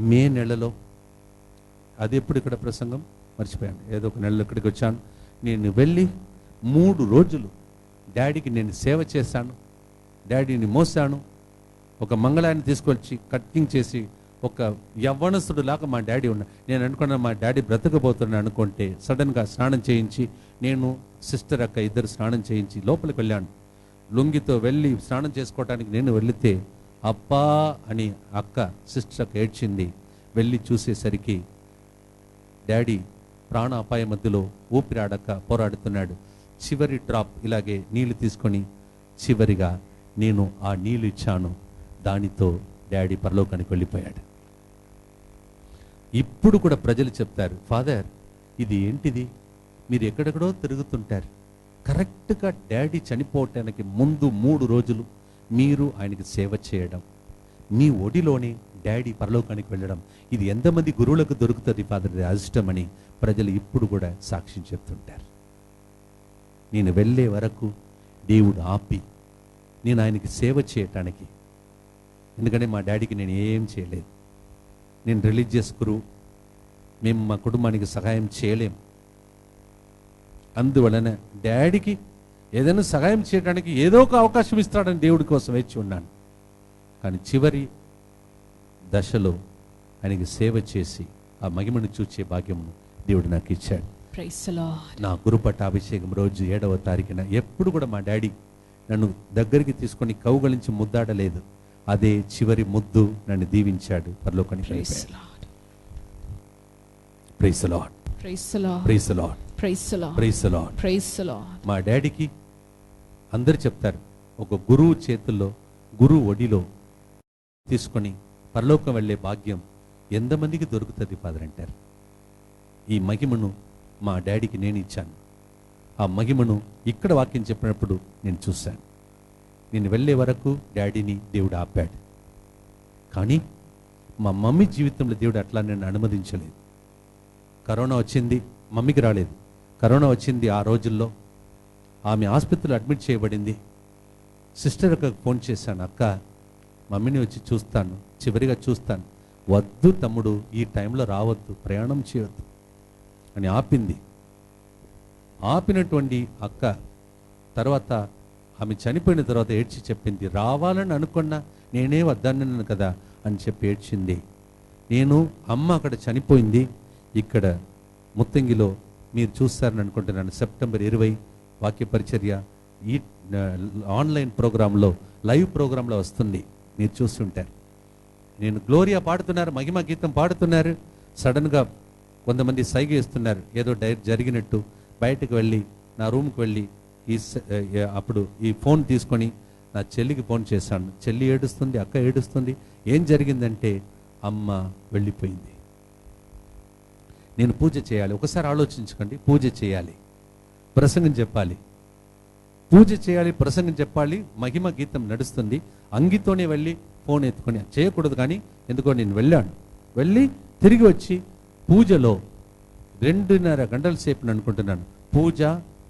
Speaker 1: మే నెలలో, అది ఎప్పుడు ఇక్కడ ప్రసంగం మర్చిపోయాను, ఏదో ఒక నెలలో ఇక్కడికి వచ్చాను. నేను వెళ్ళి 3 రోజులు డాడీకి నేను సేవ చేశాను, డాడీని మోసాను. ఒక మంగళాన్ని తీసుకొచ్చి కట్టింగ్ చేసి ఒక యవ్వనస్తుడు లాగా మా డాడీ ఉన్నాడు. నేను అనుకున్నాను మా డాడీ బ్రతకబోతున్నాను అనుకుంటే సడన్గా స్నానం చేయించి, నేను సిస్టర్ అక్క ఇద్దరు స్నానం చేయించి లోపలికి వెళ్ళాను. లుంగితో వెళ్ళి స్నానం చేసుకోవడానికి నేను వెళితే అప్పా అని అక్క సిస్టర్ అక్క ఏడ్చింది. వెళ్ళి చూసేసరికి డాడీ ప్రాణ అపాయ మధ్యలో ఊపిరాడక పోరాడుతున్నాడు. చివరి డ్రాప్ ఇలాగే నీళ్లు తీసుకొని చివరిగా నేను ఆ నీళ్ళు ఇచ్చాను. దానితో డాడీ పరలోకానికి వెళ్ళిపోయాడు. ఇప్పుడు కూడా ప్రజలు చెప్తారు, ఫాదర్ ఇది ఏంటిది, మీరు ఎక్కడెక్కడో తిరుగుతుంటారు, కరెక్ట్గా డాడీ చనిపోవటానికి ముందు 3 రోజులు మీరు ఆయనకి సేవ చేయడం, మీ ఒడిలోనే డాడీ పరలోకానికి వెళ్ళడం, ఇది ఎంతమంది గురువులకు దొరుకుతుంది ఫాదర్, అజిష్టమని ప్రజలు ఇప్పుడు కూడా సాక్ష్యం చెప్తుంటారు. నేను వెళ్ళే వరకు దేవుడు ఆపి నేను ఆయనకి సేవ చేయటానికి, ఎందుకంటే మా డాడీకి నేను ఏం చేయలేదు, నేను రిలీజియస్ గురువు, మేము మా కుటుంబానికి సహాయం చేయలేం. అందువలన డాడీకి ఏదైనా సహాయం చేయడానికి ఏదో ఒక అవకాశం ఇస్తాడని దేవుడి కోసం వేచి ఉన్నాను. కానీ చివరి దశలో ఆయనకి సేవ చేసి ఆ మహిమను చూచే భాగ్యమును దేవుడు నాకు ఇచ్చాడు.
Speaker 2: Praise the Lord.
Speaker 1: నా గురుపట్టాభిషేకం రోజు 7వ తారీఖున ఎప్పుడు కూడా మా డాడీ నన్ను దగ్గరికి తీసుకొని కౌగలించి ముద్దాడలేదు. అదే చివరి ముద్దు నన్ను దీవించాడు, పరలోకానికి
Speaker 2: Praise
Speaker 1: వెళ్ళిపోయాడు.
Speaker 2: the Lord.
Speaker 1: Praise the Lord,
Speaker 2: Praise the Lord.
Speaker 1: Praise the Lord,
Speaker 2: Praise the Lord.
Speaker 1: Praise the Lord.
Speaker 2: Praise the Lord.
Speaker 1: మా డాడీకి అందరు చెప్తారు, ఒక గురువు చేతుల్లో, గురువు ఒడిలో తీసుకొని పరలోకం వెళ్ళే భాగ్యం ఎంతమందికి దొరుకుతుంది ఫాదర్ అంటారు. ఈ మహిమను మా డాడీకి నేను ఇచ్చాను. ఆ మహిమను ఇక్కడ వాక్యం చెప్పినప్పుడు నేను చూశాను. నేను వెళ్ళే వరకు డాడీని దేవుడు ఆపాడు. కానీ మా మమ్మీ జీవితంలో దేవుడు అట్లా నన్ను అనుమతించలేదు. కరోనా వచ్చింది, మమ్మీకి రాలేదు. కరోనా వచ్చింది ఆ రోజుల్లో, ఆమె ఆసుపత్రిలో అడ్మిట్ చేయబడింది. సిస్టర్ అక్కకు ఫోన్ చేశాను, అక్క మమ్మీని వచ్చి చూస్తాను, చివరిగా చూస్తాను. వద్దు తమ్ముడు, ఈ టైంలో రావద్దు, ప్రయాణం చేయొద్దు అని ఆపింది. ఆపినటువంటి అక్క తర్వాత ఆమె చనిపోయిన తర్వాత ఏడ్చి చెప్పింది, రావాలని అనుకున్నా నేనే వద్దన్నాను కదా అని చెప్పి ఏడ్చింది. నేను అమ్మ అక్కడ చనిపోయింది, ఇక్కడ ముత్తంగిలో మీరు చూస్తారని అనుకుంటున్నాను. సెప్టెంబర్ 20 వాక్య పరిచర్య ఈ ఆన్లైన్ ప్రోగ్రాంలో, లైవ్ ప్రోగ్రాంలో వస్తుంది, మీరు చూస్తుంటారు. నేను గ్లోరియా పాడుతున్నారు, మహిమ గీతం పాడుతున్నారు. సడన్గా కొంతమంది సైగ ఇస్తున్నారు, ఏదో జరిగినట్టు. బయటకు వెళ్ళి నా రూమ్కి వెళ్ళి అప్పుడు ఈ ఫోన్ తీసుకొని నా చెల్లికి ఫోన్ చేశాను. చెల్లి ఏడుస్తుంది, అక్క ఏడుస్తుంది. ఏం జరిగిందంటే అమ్మ వెళ్ళిపోయింది. నేను పూజ చేయాలి. ఒకసారి ఆలోచించుకోండి. పూజ చేయాలి, ప్రసంగం చెప్పాలి, పూజ చేయాలి, ప్రసంగం చెప్పాలి, మహిమ గీతం నడుస్తుంది. అంగితోనే వెళ్ళి ఫోన్ ఎత్తుకొని చేయకూడదు. కానీ ఎందుకో నేను వెళ్ళాను. వెళ్ళి తిరిగి వచ్చి పూజలో 2.5 గంటల సేపు అనుకుంటున్నాను. పూజ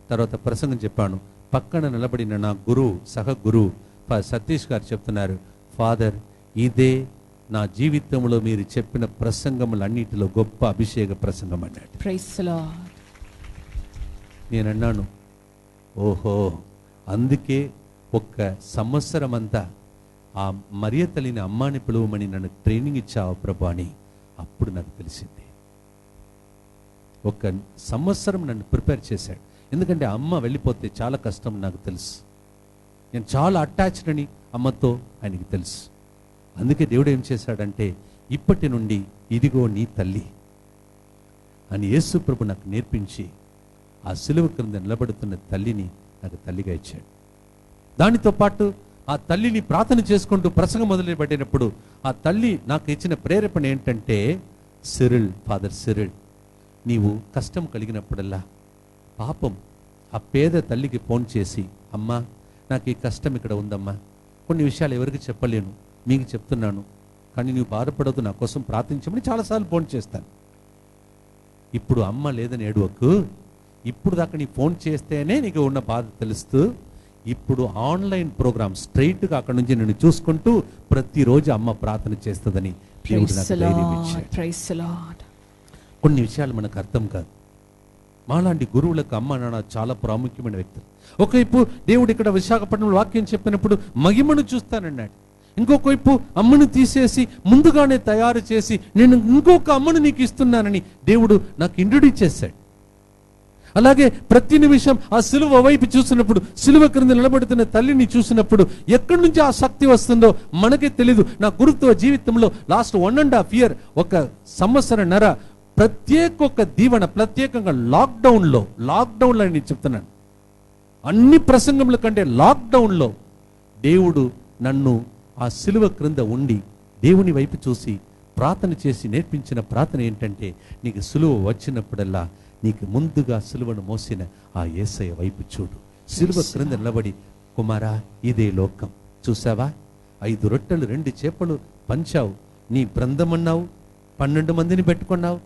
Speaker 1: తర్వాత ప్రసంగం చెప్పాను. పక్కన నిలబడిన నా గురువు, సహ గురువు సతీష్ గారు చెప్తున్నారు, ఫాదర్, ఇదే నా జీవితంలో మీరు చెప్పిన ప్రసంగములన్నిటిలో గొప్ప అభిషేక ప్రసంగం అన్నాడు.
Speaker 2: Praise the Lord.
Speaker 1: నేనన్నాను, ఓహో, అందుకే 1 సంవత్సరం అంతా ఆ మరియ తల్లిని అమ్మాని పిలువమని నన్ను ట్రైనింగ్ ఇచ్చావు ప్రభు అని అప్పుడు నాకు తెలిసింది. 1 సంవత్సరం నన్ను ప్రిపేర్ చేశాడు. ఎందుకంటే అమ్మ వెళ్ళిపోతే చాలా కష్టం నాకు తెలుసు. నేను చాలా అటాచ్డ్ అని అమ్మతో ఆయనకి తెలుసు. అందుకే దేవుడు ఏం చేశాడంటే, ఇప్పటి నుండి ఇదిగో నీ తల్లి అని యేసు ప్రభు నాకు నేర్పించి ఆ సిలువ క్రింద నిలబడుతున్న తల్లిని నాకు తల్లిగా ఇచ్చాడు. దానితో పాటు ఆ తల్లిని ప్రార్థన చేసుకుంటూ ప్రసంగం మొదలుపెట్టినప్పుడు ఆ తల్లి నాకు ఇచ్చిన ప్రేరేపణ ఏంటంటే, సిరిల్, ఫాదర్ సిరిల్, నీవు కష్టం కలిగినప్పుడల్లా పాపం ఆ పేద తల్లికి ఫోన్ చేసి, అమ్మా నాకు ఈ కష్టం ఇక్కడ ఉందమ్మా, కొన్ని విషయాలు ఎవరికి చెప్పలేను, మీకు చెప్తున్నాను, కానీ నువ్వు బాధపడదు, నా కోసం ప్రార్థించమని చాలాసార్లు ఫోన్ చేస్తాను. ఇప్పుడు అమ్మ లేదని ఏడవకు, ఇప్పుడు దాకా నీ ఫోన్ చేస్తేనే నీకు ఉన్న బాధ తెలుస్తూ, ఇప్పుడు ఆన్లైన్ ప్రోగ్రామ్ స్ట్రైట్గా అక్కడ నుంచి నేను చూసుకుంటూ ప్రతిరోజు అమ్మ ప్రార్థన చేస్తుందని దేవుడు నాకు ధైర్యం ఇచ్చాడు.
Speaker 2: Praise the Lord.
Speaker 1: కొన్ని విషయాలు మనకు అర్థం కాదు. మాలాంటి గురువులకు అమ్మ నాన్న చాలా ప్రాముఖ్యమైన వ్యక్తులు. ఒకవైపు దేవుడు ఇక్కడ విశాఖపట్నంలో వాక్యం చెప్పినప్పుడు మహిమను చూస్తానన్నాడు. ఇంకొక వైపు అమ్మను తీసేసి ముందుగానే తయారు చేసి నేను ఇంకొక అమ్మను నీకు ఇస్తున్నానని దేవుడు నాకు ఇంట్రొడ్యూస్ చేశాడు. అలాగే ప్రతి నిమిషం ఆ సిలువ వైపు చూసినప్పుడు, సిలువ క్రింద నిలబడుతున్న తల్లిని చూసినప్పుడు ఎక్కడి నుంచి ఆ శక్తి వస్తుందో మనకే తెలీదు. నా గురుత్వ జీవితంలో లాస్ట్ 1.5 year, 1 సంవత్సరన్నర ప్రత్యేక దీవెన, ప్రత్యేకంగా లాక్డౌన్లో నేను చెప్తున్నాను, అన్ని ప్రసంగముల కంటే లాక్డౌన్లో దేవుడు నన్ను ఆ సిలువ క్రింద ఉండి దేవుని వైపు చూసి ప్రార్థన చేసి నేర్పించిన ప్రార్థన ఏంటంటే, నీకు సిలువ వచ్చినప్పుడల్లా నీకు ముందుగా సిలువను మోసిన ఆ యేసయ్య వైపు చూడు. సిలువ క్రింద నిలబడి, కుమారా ఇదే లోకం, చూసావా 5 రొట్టెలు 2 చేపలు పంచావు, నీ బృందమన్నావు, 12 మందిని పెట్టుకున్నావు,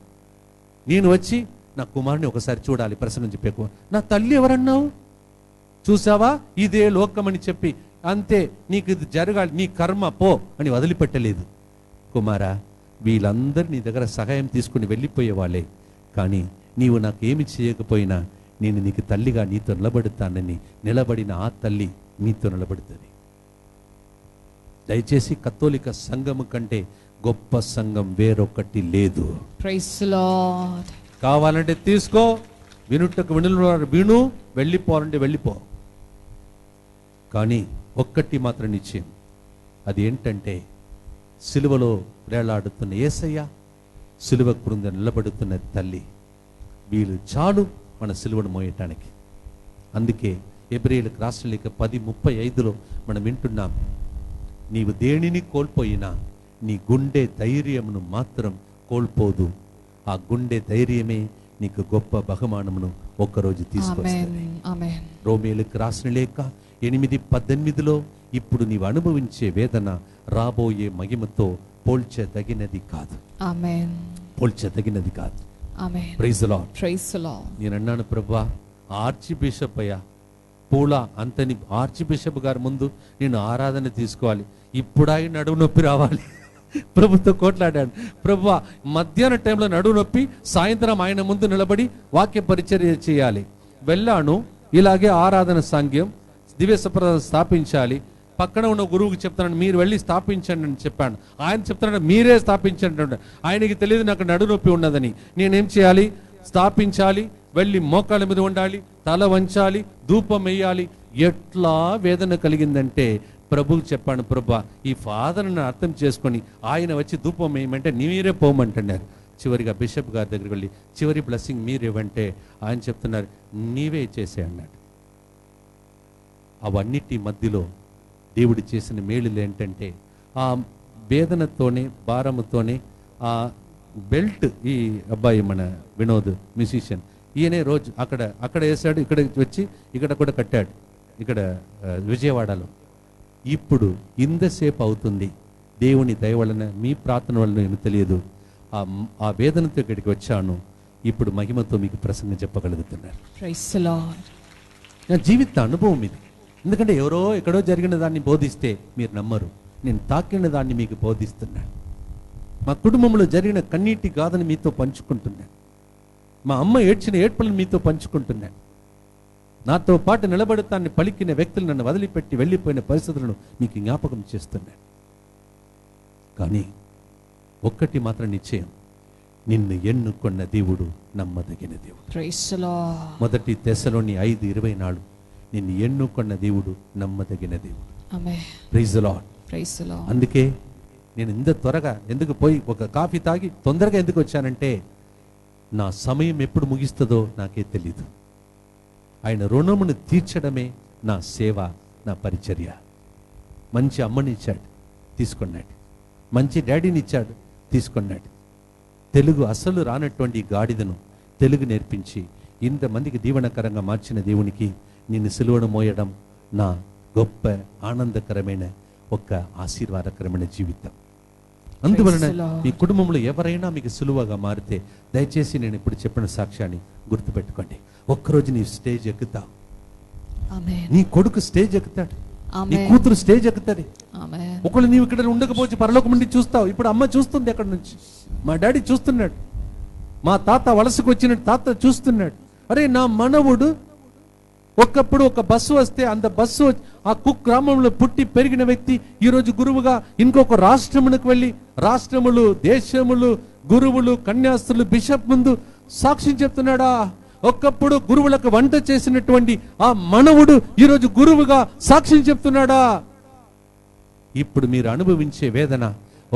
Speaker 1: నేను వచ్చి నా కుమారుని ఒకసారి చూడాలి ప్రసంగం చెప్పేకు, నా తల్లి ఎవరన్నావు, చూసావా ఇదే లోకం అని చెప్పి, అంతే నీకు ఇది జరగాలి, నీ కర్మ పో అని వదిలిపెట్టలేదు. కుమారా, వీళ్ళందరూ నీ దగ్గర సహాయం తీసుకుని వెళ్ళిపోయే వాళ్ళే, కానీ నీవు నాకు ఏమి చేయకపోయినా నేను నీకు తల్లిగా నీతో నిలబడుతానని నిలబడిన ఆ తల్లి నీతో నిలబడుతుంది. దయచేసి కథోలిక సంఘము కంటే గొప్ప సంఘం వేరొకటి లేదు.
Speaker 2: Praise the Lord.
Speaker 1: కావాలంటే తీసుకో, వినుటకు విను, వెళ్ళిపోవాలంటే వెళ్ళిపో. కానీ ఒక్కటి మాత్రం నిశ్చయం, అది ఏంటంటే సిలువలో వేలాడుతున్న యేసయ్య, సిలువ క్రింద నిలబడుతున్న తల్లి, వీళ్ళు చాలు మన సిలువను మోయటానికి. అందుకే హెబ్రీయులకు రాసిన లేఖ 10:35 మనం వింటున్నాం, నీవు దేనిని కోల్పోయినా నీ గుండె ధైర్యమును మాత్రం కోల్పోదు, ఆ గుండె ధైర్యమే నీకు గొప్ప బహుమానమును ఒక్కరోజు తీసుకొస్తుంది. రోమీయులకు రాసిన లేఖ 8:18 ఇప్పుడు నీవు అనుభవించే వేదన రాబోయే మహిమతో పోల్చదగినది కాదు. పోల్చదగినది కాదు. Praise the Lord.
Speaker 2: Praise the Lord.
Speaker 1: నేను అన్నాను, ప్రభువా ఆర్చి బిషప్ అయ్యా పూలా అంతని ఆర్చి బిషప్ గారి ముందు నేను ఆరాధన తీసుకోవాలి, ఇప్పుడు ఆయన నడువు నొప్పి రావాలి. ప్రభుతో కోట్లాడాను, ప్రభువా మధ్యాహ్నం టైంలో నడువు నొప్పి, సాయంత్రం ఆయన ముందు నిలబడి వాక్య పరిచర్య చేయాలి. వెళ్ళాను, ఇలాగే ఆరాధన సంఘం దివ్య సప్రదాయం స్థాపించాలి. పక్కన ఉన్న గురువుకి చెప్తున్నాను, మీరు వెళ్ళి స్థాపించండి అని చెప్పాను. ఆయన చెప్తున్నాడు, మీరే స్థాపించండి. ఆయనకి తెలియదు నాకు నడు నొప్పి ఉన్నదని. నేనేం చేయాలి? స్థాపించాలి, వెళ్ళి మోకాళ్ళ మీద ఉండాలి, తల వంచాలి, ధూపం వేయాలి. ఎట్లా వేదన కలిగిందంటే ప్రభువుకి చెప్పాను, ప్రభా ఈ ఫాదర్ని అర్థం చేసుకొని ఆయన వచ్చి ధూపం వేయమంటే మీరే పోమంటున్నారు. చివరిగా బిషప్ గారి దగ్గరికి వెళ్ళి చివరి బ్లెస్సింగ్ మీరేవంటే ఆయన చెప్తున్నారు, నీవే చేసే అన్నాడు. అవన్నిటి మధ్యలో దేవుడు చేసిన మేలులు ఏంటంటే, ఆ వేదనతోనే భారముతోనే ఆ బెల్ట్, ఈ అబ్బాయి మన వినోద్ మ్యూజిషియన్, ఈయనే రోజు అక్కడ వేసాడు, ఇక్కడ వచ్చి ఇక్కడ కూడా కట్టాడు, ఇక్కడ విజయవాడలో. ఇప్పుడు ఇంతసేపు అవుతుంది, దేవుని దయ వలన మీ ప్రార్థన వలన ఏమో తెలియదు, ఆ వేదనతో ఇక్కడికి వచ్చాను. ఇప్పుడు మహిమతో మీకు ప్రసంగం చెప్పగలుగుతున్నారు.
Speaker 2: Praise the Lord.
Speaker 1: నా జీవిత అనుభవం ఇది. ఎందుకంటే ఎవరో ఎక్కడో జరిగిన దాన్ని బోధిస్తే మీరు నమ్మరు. నేను తాకిన దాన్ని మీకు బోధిస్తున్నాను. మా కుటుంబంలో జరిగిన కన్నీటి గాథని మీతో పంచుకుంటున్నాను. మా అమ్మ ఏడ్చిన ఏడ్పులను మీతో పంచుకుంటున్నాను. నాతో పాటు నిలబడతాన్ని పలికిన వ్యక్తులు నన్ను వదిలిపెట్టి వెళ్ళిపోయిన పరిస్థితులను మీకు జ్ఞాపకం చేస్తున్నాను. కానీ ఒక్కటి మాత్రం నిశ్చయం, నిన్ను ఎన్నుకున్న దేవుడు నమ్మదగిన దేవుడు.
Speaker 2: Praise the Lord.
Speaker 1: మొదటి తెస్సలోని 5:24, నిన్ను ఎన్నుకున్న దేవుడు నమ్మదగిన దేవుడు.
Speaker 2: Amen.
Speaker 1: Praise the Lord.
Speaker 2: Praise the Lord.
Speaker 1: అందుకే నేను ఇంత త్వరగా ఎందుకు పోయి ఒక కాఫీ తాగి తొందరగా ఎందుకు వచ్చానంటే, నా సమయం ఎప్పుడు ముగిస్తుందో నాకే తెలీదు. ఆయన రుణమును తీర్చడమే నా సేవ, నా పరిచర్య. మంచి అమ్మనిచ్చాడు, తీసుకున్నాడు. మంచి డాడీని ఇచ్చాడు, తీసుకున్నాడు. తెలుగు అసలు రానటువంటి గాడిదను తెలుగు నేర్పించి ఇంతమందికి దీవెనకరంగా మార్చిన దేవునికి నిన్ను సిలువను మోయడం నా గొప్ప ఆనందకరమైన ఒక ఆశీర్వాదకరమైన జీవితం. అందువలన మీ కుటుంబంలో ఎవరైనా మీకు సులువుగా మారితే దయచేసి నేను ఇప్పుడు చెప్పిన సాక్ష్యాన్ని గుర్తుపెట్టుకోండి. ఒక్కరోజు నీ స్టేజ్ ఎక్కుతావు,
Speaker 2: Amen.
Speaker 1: నీ కొడుకు స్టేజ్ ఎక్కుతాడు, నీ
Speaker 2: Amen.
Speaker 1: కూతురు స్టేజ్ ఎక్కుతుంది.
Speaker 2: Amen.
Speaker 1: ఒకళ్ళు నీవు ఇక్కడ ఉండకపోతే పరలోకం నుండి చూస్తావు. ఇప్పుడు అమ్మ చూస్తుంది అక్కడ నుంచి, మా డాడీ చూస్తున్నాడు, మా తాత వలసకు వచ్చిన తాత చూస్తున్నాడు. అరే నా మనవుడు ఒకప్పుడు ఒక బస్సు వస్తే అంత బస్సు ఆ కుక్ గ్రామంలో పుట్టి పెరిగిన వ్యక్తి ఈరోజు గురువుగా ఇంకొక రాష్ట్రమునకు వెళ్ళి రాష్ట్రములు, దేశములు, గురువులు, కన్యాస్తులు, బిషప్ ముందు సాక్ష్యం చెప్తున్నాడా? ఒకప్పుడు గురువులకు వంట చేసినటువంటి ఆ మనవుడు ఈరోజు గురువుగా సాక్ష్యం చెప్తున్నాడా? ఇప్పుడు మీరు అనుభవించే వేదన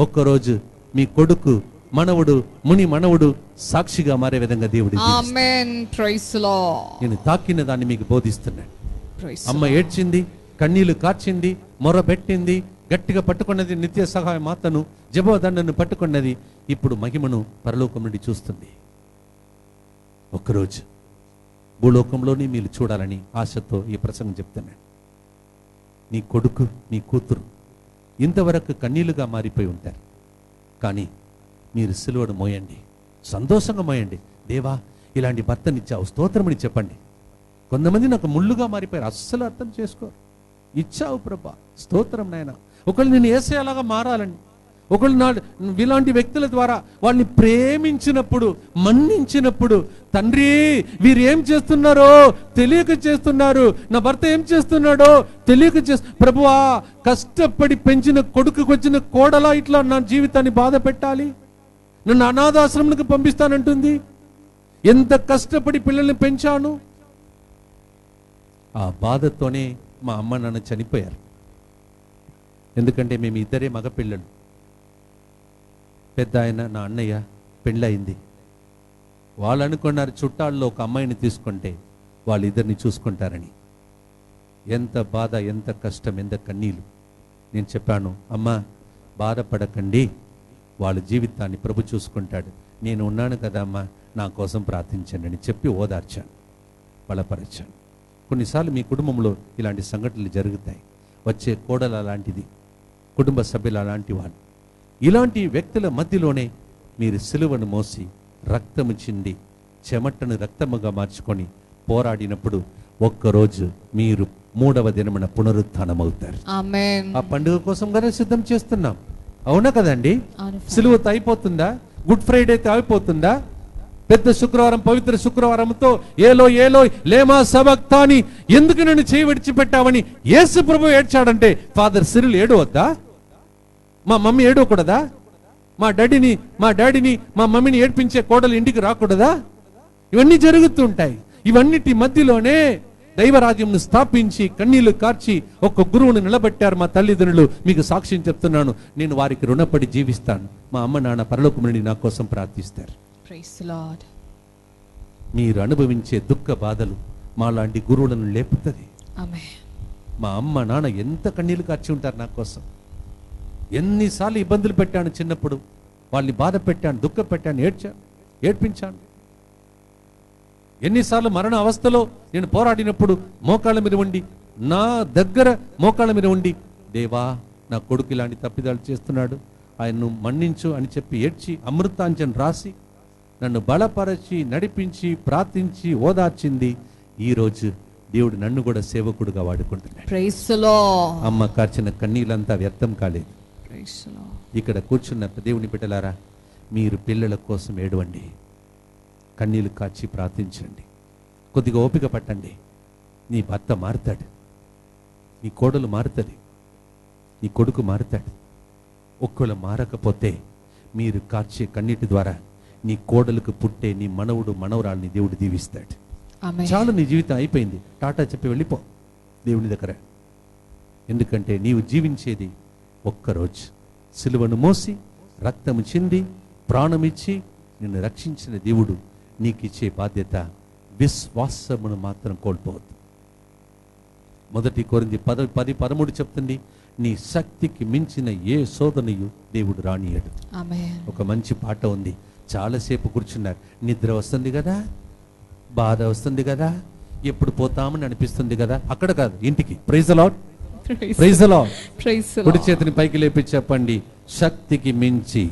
Speaker 1: ఒక్కరోజు మీ కొడుకు మనవుడు, ముని మనవుడు సాక్షిగా మారే విధంగా దేవుడు
Speaker 2: Amen. Praise the Lord.
Speaker 1: నేను తాకిన దాన్ని మీకు బోధిస్తున్నాను.
Speaker 2: Praise the
Speaker 1: అమ్మ
Speaker 2: Lord.
Speaker 1: ఏడ్చింది, కన్నీళ్లు కార్చింది, మొరబెట్టింది, గట్టిగా పట్టుకున్నది నిత్య సహాయ మాతను, జపదండను పట్టుకున్నది. ఇప్పుడు మహిమను పరలోకం నుండి చూస్తుంది. ఒక్కరోజు భూలోకంలోని మీరు చూడాలని ఆశతో ఈ ప్రసంగం చెప్తున్నాను. నీ కొడుకు, నీ కూతురు ఇంతవరకు కన్నీళ్లుగా మారిపోయి ఉంటారు. కానీ మీరు సిలువను మోయండి, సంతోషంగా మోయండి. దేవా ఇలాంటి భర్తనిచ్చావు, స్తోత్రమని చెప్పండి. కొంతమంది నాకు ముళ్ళుగా మారిపోయారు, అస్సలు అర్థం చేసుకోరు. ఇచ్చావు ప్రభా, స్తోత్రం నాయన. ఒకళ్ళు నేను యేసయ్యలాగా మారాలని, ఒకళ్ళు ఇలాంటి వ్యక్తుల ద్వారా వాళ్ళని ప్రేమించినప్పుడు, మన్నించినప్పుడు, తండ్రి వీరు ఏం చేస్తున్నారో తెలియక చేస్తున్నారు, నా భర్త ఏం చేస్తున్నాడో తెలియక ప్రభువా, కష్టపడి పెంచిన కొడుకుకి వచ్చిన కోడలా ఇట్లా నా జీవితాన్ని బాధ పెట్టాలి, నన్ను అనాథాశ్రమానికి పంపిస్తానంటుంది. ఎంత కష్టపడి పిల్లల్ని పెంచాను. ఆ బాధతోనే మా అమ్మ నాన్న చనిపోయారు. ఎందుకంటే మేము ఇద్దరే మగపిల్లలు. పెద్ద ఆయన నా అన్నయ్య పెళ్ళయింది. వాళ్ళు అనుకున్నారు చుట్టాల్లో ఒక అమ్మాయిని తీసుకుంటే వాళ్ళిద్దరిని చూసుకుంటారని. ఎంత బాధ, ఎంత కష్టం, ఎంత కన్నీళ్ళు. నేను చెప్పాను, అమ్మ బాధపడకండి, వాళ్ళ జీవితాన్ని ప్రభు చూసుకుంటాడు, నేను ఉన్నాను కదా అమ్మ, నా కోసం ప్రార్థించండి అని చెప్పి ఓదార్చాను, బలపరచాను. కొన్నిసార్లు మీ కుటుంబంలో ఇలాంటి సంఘటనలు జరుగుతాయి. వచ్చే కోడలు అలాంటిది, కుటుంబ సభ్యులు అలాంటి వాళ్ళు. ఇలాంటి వ్యక్తుల మధ్యలోనే మీరు సిలువను మోసి రక్తము చింది చెమటను రక్తముగా మార్చుకొని పోరాడినప్పుడు ఒక్కరోజు మీరు 3వ దినమున పునరుత్థానమవుతారు.
Speaker 2: ఆమేన్.
Speaker 1: ఆ పండుగ కోసం కదా సిద్ధం చేస్తున్నాం, అవునా కదండి?
Speaker 2: అవును.
Speaker 1: సిలువతో అయిపోతుందా? గుడ్ ఫ్రైడేతో అయిపోతుందా? పెద్ద శుక్రవారం, పవిత్ర శుక్రవారంతో ఏలో ఏలో లేమా సబక్తాని ఎందుకు నన్ను చేయి విడిచిపెట్టావని యేసు ప్రభు ఏడ్చాడంటే ఫాదర్ సిరిల్ ఏడవద్దా? మా మమ్మీ ఏడవకూడదా? మా డాడీని మా మమ్మీని ఏడ్పించే కోడలు ఇంటికి రాకూడదా? ఇవన్నీ జరుగుతుంటాయి. ఇవన్నిటి మధ్యలోనే దైవరాజ్యంను స్థాపించి కన్నీళ్లు కార్చి ఒక గురువును నిలబెట్టారు మా తల్లిదండ్రులు. మీకు సాక్ష్యం చెప్తున్నాను, నేను వారికి రుణపడి జీవిస్తాను. మా అమ్మ నాన్న పరలోకం నుండి నా కోసం ప్రార్థిస్తారు.
Speaker 2: Praise the Lord.
Speaker 1: మీరు అనుభవించే దుఃఖ బాధలు మా లాంటి గురువులను లేపుతుంది.
Speaker 2: Amen.
Speaker 1: మా అమ్మ నాన్న ఎంత కన్నీళ్లు కార్చి ఉంటారు నా కోసం. ఎన్నిసార్లు ఇబ్బందులు పెట్టాను చిన్నప్పుడు, వాళ్ళని బాధ పెట్టాను, దుఃఖ పెట్టాను, ఏడ్పించాను. ఎన్నిసార్లు మరణ అవస్థలో నేను పోరాడినప్పుడు మోకాళ్ళ మీద ఉండి, నా దగ్గర మోకాళ్ళ మీద ఉండి, దేవా నా కొడుకు ఇలాంటి తప్పిదాలు చేస్తున్నాడు, ఆయన్ను మన్నించు అని చెప్పి ఏడ్చి అమృతాంజన్ రాసి నన్ను బలపరచి నడిపించి ప్రార్థించి ఓదార్చింది. ఈరోజు దేవుడు నన్ను కూడా సేవకుడుగా వాడుకుంటున్నాడు.
Speaker 2: Praise the Lord.
Speaker 1: అమ్మ కార్చిన కన్నీళ్ళంతా వ్యర్థం కాలేదు.
Speaker 2: Praise the Lord.
Speaker 1: ఇక్కడ కూర్చున్న దేవుని బిడ్డలారా, మీరు పిల్లల కోసం ఏడవండి, కన్నీళ్లు కాచి ప్రార్థించండి, కొద్దిగా ఓపిక పట్టండి. నీ భర్త మారుతాడు, నీ కోడలు మారుతుంది, నీ కొడుకు మారుతాడు. ఒక్కళ్ళు మారకపోతే మీరు కార్చే కన్నీటి ద్వారా నీ కోడలకు పుట్టే నీ మనవుడు మనవరాల్ని దేవుడు దీవిస్తాడు.
Speaker 2: Amen.
Speaker 1: చాలు, నీ జీవితం అయిపోయింది, టాటా చెప్పి వెళ్ళిపో దేవుని దగ్గర. ఎందుకంటే నీవు జీవించేది ఒక్కరోజు. సిలువను మోసి రక్తము చింది ప్రాణమిచ్చి నిన్ను రక్షించిన దేవుడు నీకు ఇచ్చే బాధ్యత విశ్వాసమును మాత్రం కోల్పోవద్దు. 1 కొరింథీ 10:13 చెప్తుంది, నీ శక్తికి మించిన ఏ శోధనయు దేవుడు రానియడు.
Speaker 2: Amen.
Speaker 1: ఒక మంచి పాట ఉంది, చాలాసేపు కూర్చున్నారు, నిద్ర వస్తుంది కదా, బాధ వస్తుంది కదా, ఎప్పుడు పోతామని అనిపిస్తుంది కదా, అక్కడ కాదు, ఇంటికి. Praise the Lord, praise the Lord.
Speaker 2: Praise the
Speaker 1: కుడి
Speaker 2: Lord.
Speaker 1: చేతిని పైకి లేపి చెప్పండి, శక్తికి మించి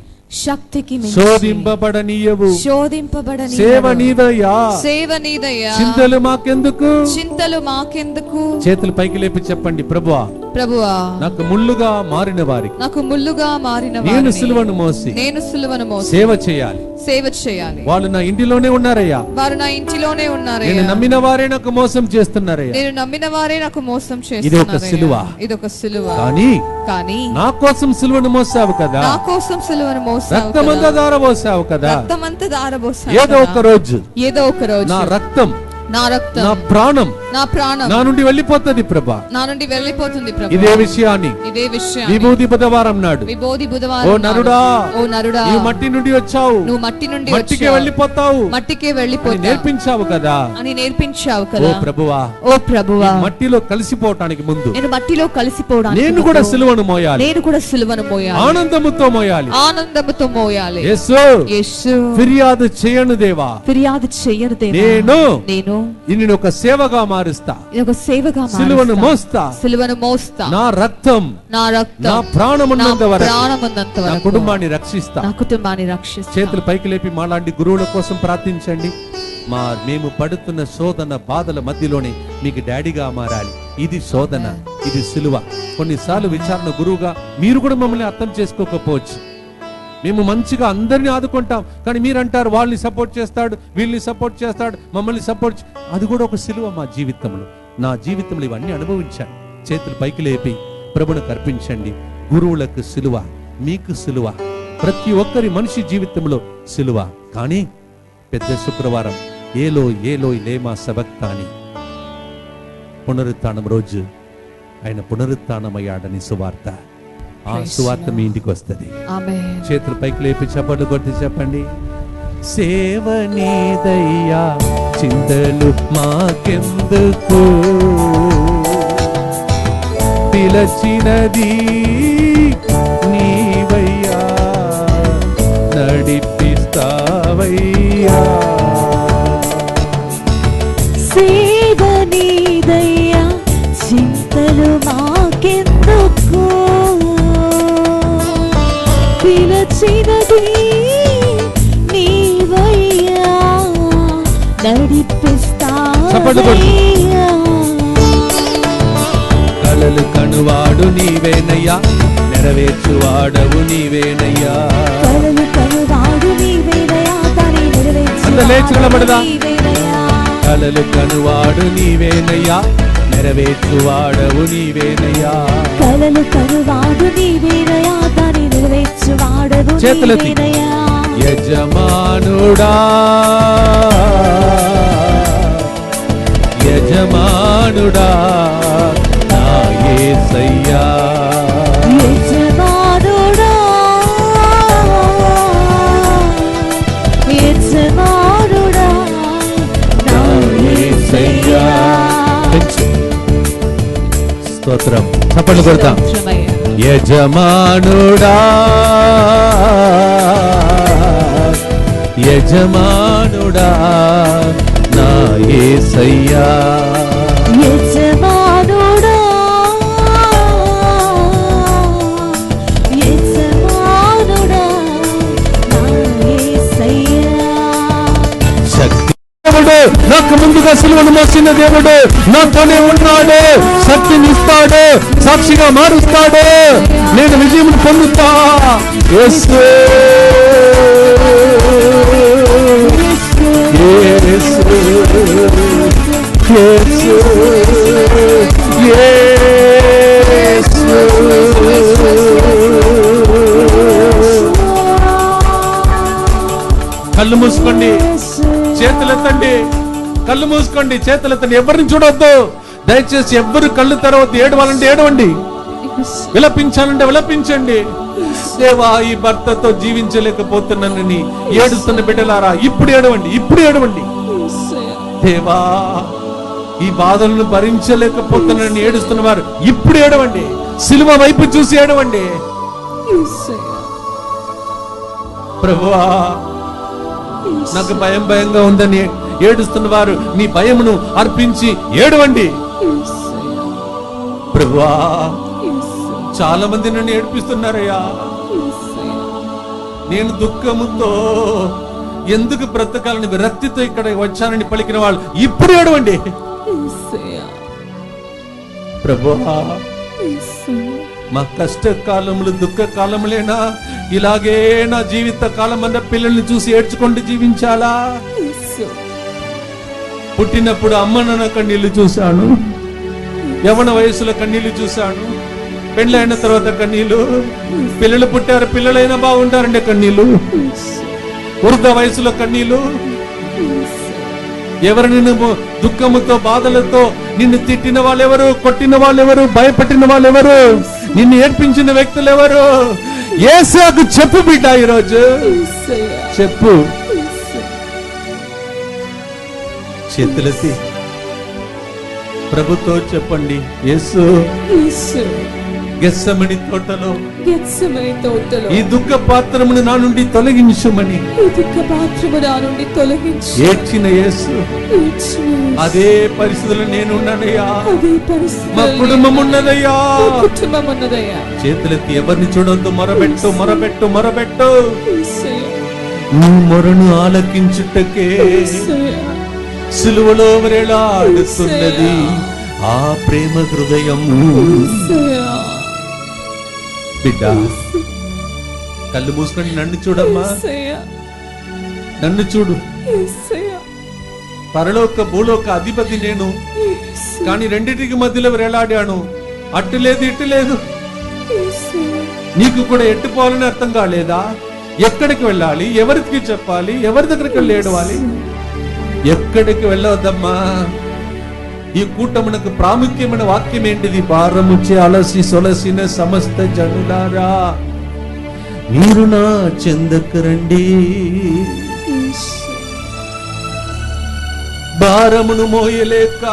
Speaker 3: శక్తికి మించి
Speaker 1: శోధింపబడనీయవు,
Speaker 3: శోధింపబడని
Speaker 1: సేవ నీదయ్యా,
Speaker 2: సేవ నీదయ్యా,
Speaker 1: చింతలు మాకెందుకు.
Speaker 2: చింతలు మాకెందుకు.
Speaker 1: చేతులు పైకి లేపి చెప్పండి, ప్రభువా
Speaker 2: ప్రభువా
Speaker 1: నాకు ముళ్ళుగా మారిన వారికి
Speaker 2: నాకు ముల్లుగా మారిన
Speaker 1: నేను
Speaker 2: వారిని
Speaker 1: సిలువను మోసి
Speaker 2: నేను సిలువను మోసి
Speaker 1: సేవ చేయాలి.
Speaker 2: సేవ చేయాలి.
Speaker 1: వాళ్ళు నా ఇంటిలోనే ఉన్నారయ్యా,
Speaker 2: వారు నా ఇంటిలోనే
Speaker 1: నేను
Speaker 2: ఉన్నారయ్యా,
Speaker 1: నమ్మిన వారే నాకు మోసం చేస్తున్నారయ్యా.
Speaker 2: నేను నమ్మిన వారే నాకు మోసం
Speaker 1: ఇది ఒక సిలువ.
Speaker 2: చేస్తున్నారు. ఇదొక సిలువ.
Speaker 1: కానీ
Speaker 2: కానీ
Speaker 1: నా కోసం సిలువను మోసావు కదా,
Speaker 2: నా కోసం సిలువను మోసావు
Speaker 1: రక్తమంతా
Speaker 2: కదా,
Speaker 1: దారబోసావు కదా.
Speaker 2: రక్తమంతా దారబోసావు
Speaker 1: ఏదో
Speaker 2: కదా.
Speaker 1: ఒక రోజు
Speaker 2: ఏదో ఒక రోజు
Speaker 1: నా రక్తం,
Speaker 2: నా రక్తం,
Speaker 1: నా ప్రాణం
Speaker 2: నా ప్రాణం
Speaker 1: నా నుండి వెళ్ళిపోతుంది ప్రభా.
Speaker 2: నా నుండి వెళ్ళిపోతుంది ప్రభు.
Speaker 1: ఇదే విషయాన్ని
Speaker 2: ఇదే విషయం
Speaker 1: విభూతి బుధవారం నాడు,
Speaker 2: విభూది
Speaker 1: ఓ
Speaker 2: బుధవారం
Speaker 1: నరుడా,
Speaker 2: ఓ నరుడా,
Speaker 1: నీవు మట్టి నుండి వచ్చావు,
Speaker 2: నువ్వు మట్టి నుండి
Speaker 1: మట్టికే
Speaker 2: వచ్చావు,
Speaker 1: వెళ్ళిపోతావు
Speaker 2: మట్టికే
Speaker 1: అని
Speaker 2: వెళ్ళిపోతావు
Speaker 1: నేర్పించావు కదా.
Speaker 2: అని నేర్పించావు
Speaker 1: ఓ
Speaker 2: కదా.
Speaker 1: ప్రభువా,
Speaker 2: ఓ ప్రభువా,
Speaker 1: ఈ మట్టిలో కలిసిపోవటానికి ముందు
Speaker 2: నేను మట్టిలో కలిసిపోవడానికి
Speaker 1: నేను కూడా సిలువను మోయాలి,
Speaker 2: నేను కూడా సిలువను మోయాలి,
Speaker 1: ఆనందముతో మోయాలి.
Speaker 2: ఆనందముతో మోయాలి.
Speaker 1: యేసు,
Speaker 2: యేసు
Speaker 1: ఫిర్యాదు చేయను దేవా,
Speaker 3: ఫిర్యాదు చెయ్యరు దేవా,
Speaker 1: నేను నిన్ను ఒక సేవగా మారుస్తా,
Speaker 3: ఒక సేవగా
Speaker 1: సిలువను మోస్తా,
Speaker 2: సిలువను మోస్తా,
Speaker 1: నా రక్తం,
Speaker 2: నా
Speaker 1: నా
Speaker 2: రక్తం,
Speaker 1: ప్రాణం ఉన్నంత
Speaker 2: నా
Speaker 1: వరకు
Speaker 2: ప్రాణం ఉన్నంత
Speaker 1: నా
Speaker 2: వరకు
Speaker 1: కుటుంబాన్ని రక్షిస్తా.
Speaker 2: నా కుటుంబాన్ని రక్షిస్తా.
Speaker 1: చేతులు పైకి లేపి మాలాంటి గురువుల కోసం ప్రార్థించండి. మేము పడుతున్న శోధన బాధల మధ్యలోనే మీకు డాడీగా మారాలి. ఇది శోధన, ఇది సిలువ. కొన్నిసార్లు విచారణ గురువుగా మీరు కూడా మమ్మల్ని అర్థం చేసుకోకపోవచ్చు. మేము మంచిగా అందరినీ ఆదుకుంటాం, కానీ మీరు అంటారు వాళ్ళని సపోర్ట్ చేస్తాడు, వీళ్ళని సపోర్ట్ చేస్తాడు, మమ్మల్ని సపోర్ట్. అది కూడా ఒక సిలువ మా జీవితంలో. నా జీవితంలో ఇవన్నీ అనుభవించాను. చేతులు పైకి లేపి ప్రభువుకు అర్పించండి. గురువులకు సిలువ, మీకు సిలువ, ప్రతి ఒక్కరి మనిషి జీవితంలో సిలువ. కానీ పెద్ద శుక్రవారం ఏలోయ్ లేమా సబక్తాని, పునరుత్థానం రోజు ఆయన పునరుత్థానమయ్యాడని సువార్త. ఆ సువార్త మీ ఇంటికి వస్తుంది.
Speaker 2: ఆమేన్.
Speaker 1: చేతులు పైకి లేపి చప్పట్లు కొట్టి చెప్పండి, సేవ నీదయ్యా, చింతలు మాకెందుకు, పిలచినది నీవయ్యా, నడిపిస్తావయ్యా.
Speaker 3: సేవ నీదయ్యా, చింతలు మాకెందుకు, పిలచినది నీవయ్యా, నడిపిస్తావయ్యా.
Speaker 1: కలలు కనువాడు నీవేనయ్యా, నెరవేర్చువాడవు నీవేనయ్యా.
Speaker 3: కలలు కనువాడు నీవేనయ్యా, దాని
Speaker 1: అందరూ లేచి నిలబడదా?
Speaker 3: నీవేనయ్యా.
Speaker 1: కలలు కనువాడు నీవేనయ్యా, నెరవేర్చువాడవు నీవేనయ్యా.
Speaker 3: కలలు కనువాడు నీవేనయ్యా, దాని నెరవేర్చువాడవు
Speaker 1: చేతులెత్తి.
Speaker 3: నీవేనయ్యా.
Speaker 1: యజమానుడా, యజమానుడా, నా యేసయ్యా.
Speaker 3: యజమానుడా, యజమానుడా, నా యేసయ్యా.
Speaker 1: స్తోత్రం. చప్పట్లు కొడతాం.
Speaker 2: స్తోత్రమయ్యా.
Speaker 1: యజమానుడా యజమానుడా నా యేసయ్యా
Speaker 3: యజమానుడా యజమానుడా నా యేసయ్యా
Speaker 1: శక్తి దేవుడు నాకు ముందుగా సిలువను మోసిన దేవుడు నాతోనే ఉన్నాడు, శక్తిని ఇస్తాడు, సాక్షిగా మారుస్తాడు, నేను విజయం పొందుతా. యేసు యేసు యేసు యేసు. కళ్ళు మూసుకోండి, చేతులెత్తండి, కళ్ళు మూసుకోండి, చేతులెత్తండి. ఎవరిని చూడొద్దు దయచేసి. ఎవ్వరు కళ్ళు తెరవద్దు. ఏడవాలంటే ఏడవండి, విలపించాలంటే విలపించండి. దేవా, ఈ భర్తతో జీవించలేకపోతున్నానని ఏడుస్తున్న బిడ్డలారా ఇప్పుడు ఏడవండి, ఇప్పుడు ఏడవండి. దేవా, ఈ బాధలను భరించలేకపోతున్నానని ఏడుస్తున్న వారు ఇప్పుడు ఏడవండి. సిలువ వైపు చూసి ఏడవండి. ప్రభువా, నాకు భయంగా ఉందని ఏడుస్తున్న వారు నీ భయమును అర్పించి ఏడవండి. ప్రభువా, చాలా మంది నన్ను ఏడిపిస్తున్నారయ్యా, నేను దుఃఖముతో ఎందుకు బ్రతకాలని విరక్తితో ఇక్కడ వచ్చానని పలికిన వాళ్ళు ఇప్పుడు ఏడవండి. ప్రభువా, మా కష్ట కాలములు దుఃఖ కాలములేనా? ఇలాగే నా జీవిత కాలం అన్న పిల్లల్ని చూసి ఏడ్చుకుంటూ జీవించాలా? పుట్టినప్పుడు అమ్మ నాన్న కన్నీళ్లు చూశాను, యవ్వన వయసులో కన్నీళ్లు చూశాను, పెళ్ళైన తర్వాత కన్నీళ్లు, పిల్లలు పుట్టారు పిల్లలైనా బాగుంటారంటే కన్నీళ్లు, వృద్ధ వయసులో కన్నీళ్లు. ఎవరు నిన్ను దుఃఖముతో బాధలతో నిన్ను తిట్టిన వాళ్ళెవరు, కొట్టిన వాళ్ళెవరు, భయపెట్టిన వాళ్ళెవరు, నిన్ను ఏడ్పించిన వ్యక్తులు ఎవరు? యేసుకు చెప్పు బిడ్డ, ఈరోజు చెప్పు. చేతులెత్తి ప్రభుతో చెప్పండి. యేసు, గెత్సెమనీ తోటలో ఈ దుఃఖ పాత్రమును నా నుండి తొలగించుమని ఏడ్చిన యేసు, అదే పరిస్థితుల్లో నేనున్నానయ్యా, మా కుటుంబం ఉన్నదయ్యా. చేతులెత్తి ఎవరిని చూడొద్దు, మొరబెట్టు మొరబెట్టు మొరబెట్టు. నువ్వు మొరను ఆలకించుటకే సిలువలో వేలాడుతున్నది ఆ ప్రేమ హృదయం. బిడ్డ, కళ్ళు మూసుకొని నన్ను చూడమ్మా, నన్ను చూడు. పరలోక భూలోక అధిపతి నేను, కానీ రెండింటికి మధ్యలో వేలాడాను. అట్టు లేదు ఇట్టు లేదు. నీకు కూడా ఎట్టుపోవాలని అర్థం కాలేదా? ఎక్కడికి వెళ్ళాలి, ఎవరికి చెప్పాలి, ఎవరి దగ్గరికి వెళ్ళి ఏడవాలి? ఎక్కడికి వెళ్ళవద్దమ్మా. ఈ కూటమునకు ప్రాముఖ్యమైన వాక్యం ఏంటిది? భారముచే అలసి సొలసిన సమస్త జనులారా, మీరు నా చెందకు రండి. భారమును మోయలేక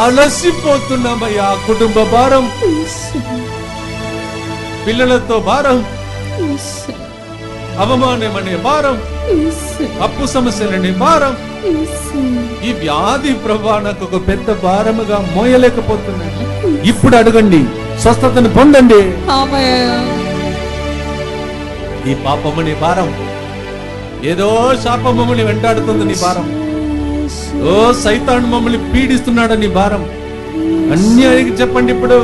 Speaker 1: అలసిపోతున్నామయ్యా. కుటుంబ భారం, పిల్లలతో భారం, అవమానమనే భారం, అప్పు సమస్యలనే భారం, ఈ వ్యాధి ప్రభా నాకు ఒక పెద్ద భారముగా మోయలేకపోతున్నాను. ఇప్పుడు అడగండి, స్వస్థతను పొందండి. ఈ పాపమనే భారం, ఏదో శాపం మమ్మల్ని వెంటాడుతుంది నీ భారం, ఓ సైతాను మమ్మల్ని పీడిస్తున్నాడు నీ భారం అన్ని అడిగి చెప్పండి. ఇప్పుడు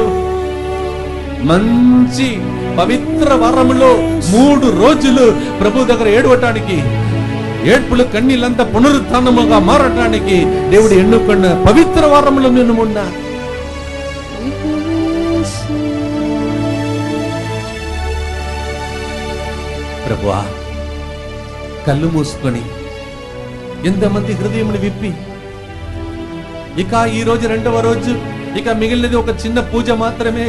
Speaker 1: మంచి పవిత్ర వారములో 3 రోజులు ప్రభు దగ్గర ఏడవటానికి, ఏడ్పులు కన్నీళ్ళంతా పునరుత్థానముగా మారటానికి దేవుడు ఎన్నుకున్న పవిత్ర వారములో నేను ఉన్నా. ప్రభువా, కళ్ళు మూసుకొని ఎంతమంది హృదయములు విప్పి, ఇక ఈ రోజు 2వ రోజు, ఇక మిగిలినది ఒక చిన్న పూజ మాత్రమే,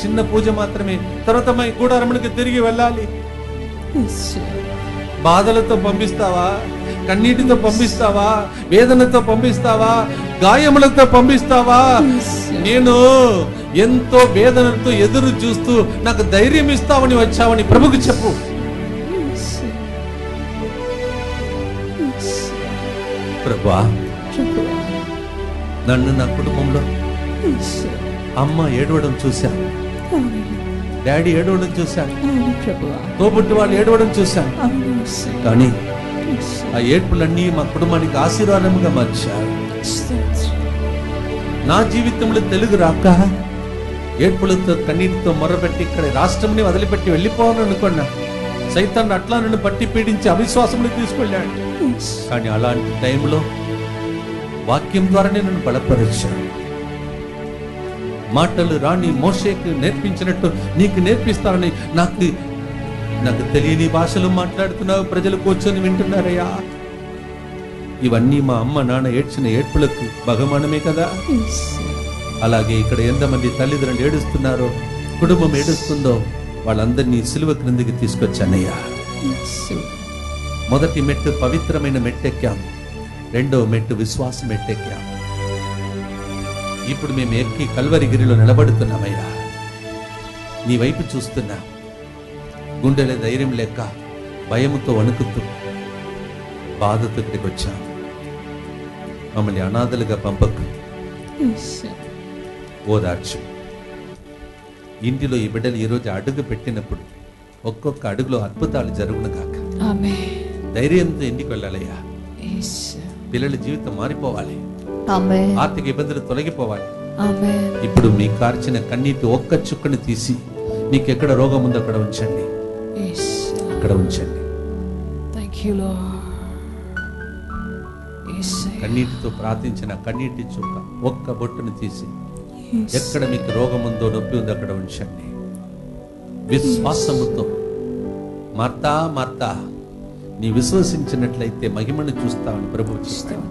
Speaker 1: చిన్న పూజ మాత్రమే. తర్వాత మా గుడారమునికి తిరిగి వెళ్ళాలి. బాధలతో పంపిస్తావా? కన్నీటితో పంపిస్తావా? వేదనతో పంపిస్తావా? గాయములతో పంపిస్తావా? నేను ఎంతో వేదనతో ఎదురు చూస్తూ నాకు ధైర్యం ఇస్తావని వచ్చావని ప్రభుకు చెప్పు. ప్రభువా, నన్ను నా కుటుంబంలో అమ్మ ఏడవడం చూశాను, డాడీ ఏడవడం చూశాను, తోబుట్టు వాళ్ళు ఏడవడం చూశాను. కానీ ఆ ఏడ్పులన్నీ మా కుటుంబానికి ఆశీర్వాదముగా మార్చారు. నా జీవితంలో తెలుగు రాక ఏడ్పులతో కన్నీటితో మొర్రపెట్టి ఇక్కడ రాష్ట్రంని వదిలిపెట్టి వెళ్ళిపోవాలని అనుకున్నా. సైతాన్ని అట్లా నన్ను పట్టి పీడించి అవిశ్వాసంలో తీసుకెళ్ళాడు. కానీ అలాంటి టైంలో వాక్యం ద్వారానే నన్ను బలపరిచాడు. మాటలు రాణి మోషేకి నేర్పించినట్టు నీకు నేర్పిస్తానని నాకు తెలియని భాషలు మాట్లాడుతున్నావు, ప్రజలు కూర్చొని వింటున్నారయ్యా. ఇవన్నీ మా అమ్మ నాన్న ఏడ్చిన ఏడ్పులకు బహుమానమే కదా. అలాగే ఇక్కడ ఎంతమంది తల్లిదండ్రులు ఏడుస్తున్నారో, కుటుంబం ఏడుస్తుందో, వాళ్ళందరినీ సిలువ క్రిందికి తీసుకొచ్చానయ్యా. మొదటి మెట్టు పవిత్రమైన మెట్టెక్కాం, రెండవ మెట్టు విశ్వాస మెట్టెక్కాం. ఇప్పుడు మేము ఎక్కి కల్వరిగిరిలో నిలబడుతున్నామయ్యా. నీ వైపు చూస్తున్నా, గుండెల ధైర్యం లేక భయముతో వణుకుతూ బాధతో ఇక్కడికి వచ్చాం. మమ్మల్ని అనాథలుగా పంపకు, ఓదార్చు. ఇంటిలో ఈ బిడ్డలు ఈరోజు అడుగు పెట్టినప్పుడు ఒక్కొక్క అడుగులో అద్భుతాలు జరుగును కాక. ధైర్యంతో ఇంటికి వెళ్ళాలయ్యా. పిల్లల జీవితం మారిపోవాలి, ఆర్థిక ఇబ్బందులు తొలగిపోవాలి. ఇప్పుడు మీ కార్చిన కన్నీటి ఒక్క చుక్కని తీసి మీకు ఎక్కడ రోగం ఉందో అక్కడ ఉంచండి, అక్కడ ఉంచండి. కన్నీటితో ప్రార్థించిన కన్నీటి చుక్క ఒక్క బొట్టును తీసి ఎక్కడ మీకు రోగం ఉందో నొప్పి ఉందో అక్కడ ఉంచండి. విశ్వాసముతో మార్తా మార్తా నీ విశ్వసించినట్లయితే మహిమను చూస్తావని ప్రభువు చెప్తాడు.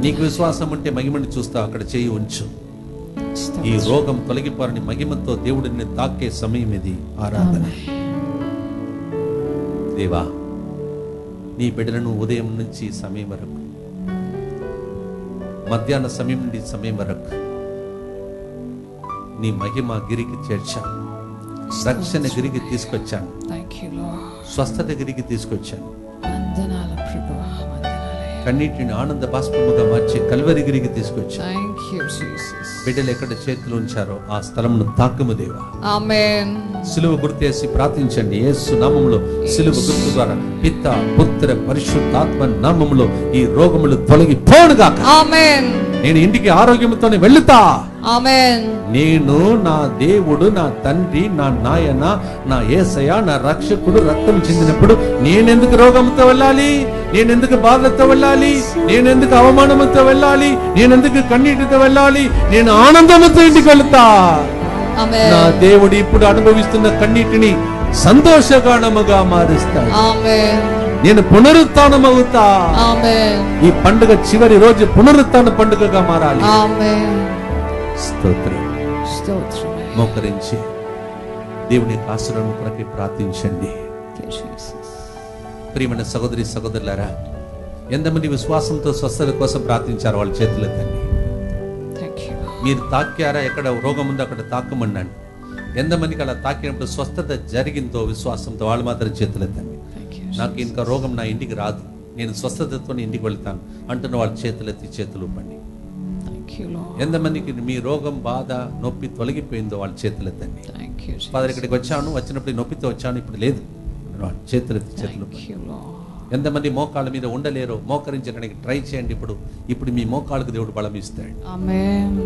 Speaker 1: నీకు విశ్వాసం ఉంటే మహిమను చూస్తావు, అక్కడ చేయి ఉంచు. ఈ రోగం తొలగిపోరని మహిమతో దేవుడిని తాకే సమయం ఇది. ఆరాధన. దేవా, నీ బిడ్డలను ఉదయం నుంచి సమయం వరకు, మధ్యాహ్న సమయం నుండి సమయం వరకు నీ మహిమ గిరికి చేర్చాను, రక్షణ గిరికి తీసుకొచ్చాను, స్వస్థత గిరికి తీసుకొచ్చాను. కన్నీటిని ఆనంద బాష్పముగా మార్చి కల్వరి గిరికి తీసుకొచ్చాను. బిడ్డలు ఎక్కడ చేతులు ఉంచారో ఆ స్థలమును తాకుము దేవా.
Speaker 2: ఆమేన్.
Speaker 1: సిలువ గుర్తేసి ప్రార్థించండి. యేసు నామములో సిలువ గుర్తు ద్వారా పిత పుత్ర పరిశుద్ధాత్మ నామములో ఈ రోగములు తొలగిపోనుగాక.
Speaker 2: ఆమేన్.
Speaker 1: నేను ఇంటికి ఆరోగ్యంతోనే వెళ్తా.
Speaker 2: ఆమేన్.
Speaker 1: నేను నా దేవుడు, నా తండ్రి, నా నాయన, నా యేసయ్య, నా రక్షకుడు రక్తం చెందినప్పుడు నేనెందుకు రోగంతో వెళ్ళాలి? నేనెందుకు బాధతో వెళ్ళాలి? నేనెందుకు అవమానంతో వెళ్ళాలి? నేనెందుకు కన్నీటితో వెళ్ళాలి? నేను ఆనందంతో ఇంటికి వెళ్తా. నా దేవుడు ఇప్పుడు అనుభవిస్తున్న కన్నీటిని సంతోషగానముగా మారుస్తాడు. నేను పునరుత్థానమవుతా. ఈ పండుగ చివరి రోజు పునరుత్థాన పండుగగా మారాలి. స్తోత్రం. మోకరించి దేవుని ఆశీర్వాదం కొరకు ప్రార్థించండి. ప్రియమైన సహోదరి సహోదరులారా, ఎంతమంది విశ్వాసంతో స్వస్థత కోసం ప్రార్థించారు? వాళ్ళ చేతులు ఎత్తండి. మీరు తాకారా? ఎక్కడ రోగం ఉందో అక్కడ తాకమన్నాను. ఎంతమందికి అలా తాకినప్పుడు స్వస్థత జరిగిందో విశ్వాసంతో వాళ్ళు మాత్రం చేతులు ఎత్తండి. నాకు ఇంకా రోగం నా ఇంటికి రాదు, నేను స్వస్థతతో ఇంటికి వెళ్తాను అంటున్న వాళ్ళ చేతులెత్తి చేతులు ఊపండి. ఎంతమందికి మీ రోగం బాధ నొప్పి తొలగిపోయిందో వాళ్ళ చేతులెత్తండి. ఫాదర్, ఇక్కడికి వచ్చాను, వచ్చినప్పుడు నొప్పితో వచ్చాను, ఇప్పుడు లేదు, చేతులెత్తి చేతులు. ఎంతమంది మోకాళ్ళ మీద ఉండలేరో మోకరించడానికి ట్రై చేయండి. ఇప్పుడు మీ మోకాళ్ళకు దేవుడు బలం ఇస్తాడు.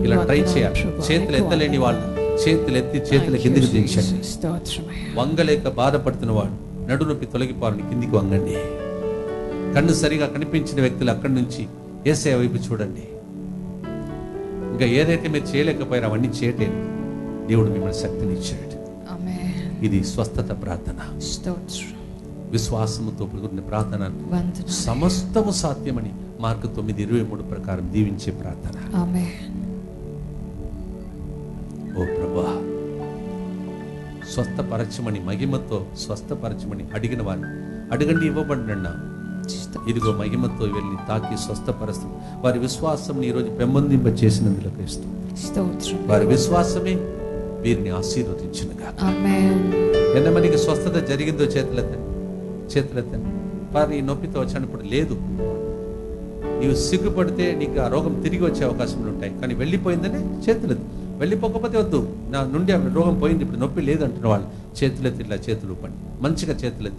Speaker 1: ఇలా ట్రై చేయాలి. చేతులు ఎత్తలేని వాళ్ళు చేతులు ఎత్తి చేతుల కిందికి దించండి. వంగలేక బాధపడుతున్న వాడు నడు నొప్పి తొలగిపోవాలని కిందికి వంగండి. కన్ను సరిగా కనిపించిన వ్యక్తులు అక్కడి నుంచి యేసయ్య వైపు చూడండి. ఇంకా ఏదైతే మీరు చేయలేకపోయారో అవన్నీ చేయటండి. దేవుడు మిమ్మల్ని శక్తినిచ్చాడు. ఇది స్వస్థత ప్రార్థన. విశ్వాసముతో కూడిన ప్రార్థన. సమస్తము సాధ్యమని మార్కు 9:23 ప్రకారం దీవించే ప్రార్థన. ఓ ప్రభువా, స్వస్థపరచమని మహిమతో స్వస్థపరచమని అడిగిన వారు అడగండి, ఇవ్వబడినన్నా. ఇదిగో మహిమతో వెళ్ళి తాకి స్వస్థపరుస్తుంది. వారి విశ్వాసం ఈరోజు పెంపొందింప చేసినందుకు ఇస్తుంది.
Speaker 2: స్తోత్రం.
Speaker 1: వారి విశ్వాసమే వీరిని ఆశీర్వదించునుగా.
Speaker 2: ఆమేన్.
Speaker 1: ఎంతమందికి స్వస్థత జరిగిందో చేతులెత్తండి. వారి నొప్పితో వచ్చినప్పుడు లేదు, నీవు సిగ్గుపడితే నీకు ఆ రోగం తిరిగి వచ్చే అవకాశాలు ఉంటాయి. కానీ వెళ్ళిపోయిందనే చేతులెత్తు. వెళ్ళిపోకపోతే వద్దు, నా నుండి ఆ రోగం పోయింది, ఇప్పుడు నొప్పి లేదు అంటున్న వాళ్ళు చేతులెత్తి ఇట్లా చేతులు ఊపండి. మంచిగా చేతులు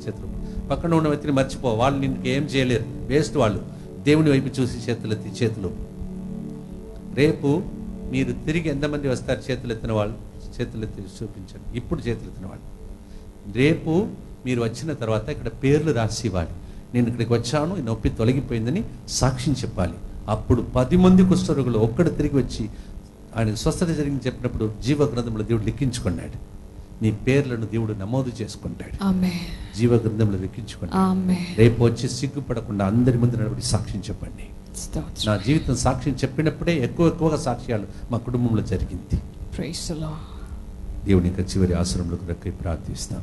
Speaker 1: పక్కన ఉన్న వ్యక్తిని మర్చిపో, వాళ్ళు నిన్ను ఏం చేయలేరు, వేస్ట్ వాళ్ళు. దేవుని వైపు చూసి చేతులెత్తి చేతులు. రేపు మీరు తిరిగి ఎంతమంది వస్తారు చేతులెత్తిన వాళ్ళు? చేతులెత్తి చూపించండి. ఇప్పుడు చేతులెత్తిన వాళ్ళు రేపు మీరు వచ్చిన తర్వాత ఇక్కడ పేర్లు రాసి ఇవ్వాలి. నేను ఇక్కడికి వచ్చాను, ఈ నొప్పి తొలగిపోయిందని సాక్ష్యం చెప్పాలి. అప్పుడు 10 మంది కుష్ఠరోగులు ఒక్కడు తిరిగి వచ్చి ఆయన స్వస్థత జరిగింది చెప్పినప్పుడు జీవ గ్రంథంలో దేవుడు లిఖించుకున్నాడు. మీ పేర్లను దేవుడు నమోదు చేసుకుంటాడు.
Speaker 2: ఆమేన్.
Speaker 1: జీవ గ్రంథంలో లిఖించుకున్నాడు.
Speaker 2: ఆమేన్.
Speaker 1: రేపు వచ్చి సిగ్గుపడకుండా అందరి ముందు నిలబడి సాక్ష్యం చెప్పండి.
Speaker 2: స్తోత్రం.
Speaker 1: నా జీవితం సాక్ష్యం చెప్పినప్పుడే ఎక్కువగా సాక్ష్యాలు మా కుటుంబంలో జరిగింది.
Speaker 2: Praise the Lord.
Speaker 1: దేవుని యొక్క చివరి ఆశ్రమంలో కొరకై ప్రార్థిస్తాం.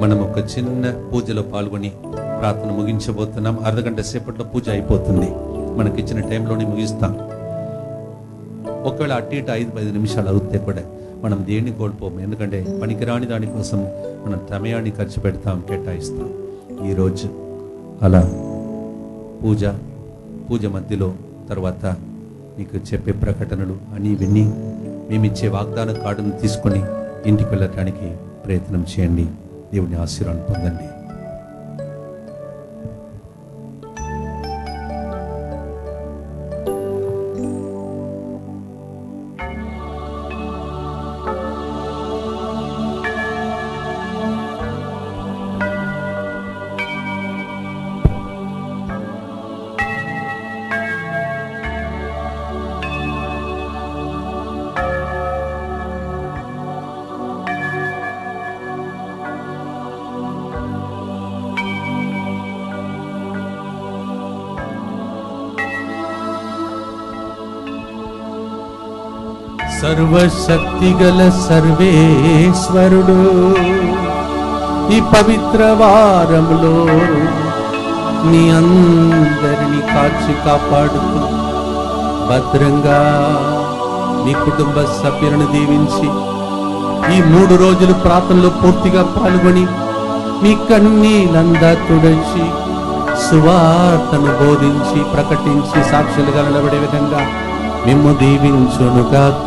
Speaker 1: మనం ఒక చిన్న పూజలో పాల్గొని ప్రార్థన ముగించబోతున్నాం. అర్ధగంట సేపట్లో పూజ అయిపోతుంది. మనకిచ్చిన టైంలోనే ముగిస్తాం. ఒకవేళ అటు ఇటు 5-10 నిమిషాలు అవుతే కూడా మనం దేన్ని కోల్పోము. ఎందుకంటే పనికిరాని దానికోసం మనం సమయాన్ని ఖర్చు పెడతాం, కేటాయిస్తాం. ఈరోజు అలా పూజ మధ్యలో తర్వాత మీకు చెప్పే ప్రకటనలు అని విని మేమిచ్చే వాగ్దాన కార్డును తీసుకొని ఇంటికి వెళ్ళటానికి ప్రయత్నం చేయండి. దేవుని ఆశీర్వాదం పొందండి. సర్వశక్తిగల సర్వేశ్వరుడు ఈ పవిత్ర వారములో మీ అందరినీ కాచి కాపాడుతూ భద్రంగా మీ కుటుంబ సభ్యులను దీవించి ఈ 3 రోజులు ప్రార్థనలో పూర్తిగా పాల్గొని మీ కన్నీళ్ళందా తుడిచి సువార్తను బోధించి ప్రకటించి సాక్షులుగా నిలబడే విధంగా మిమ్ము దీవించునుగాక.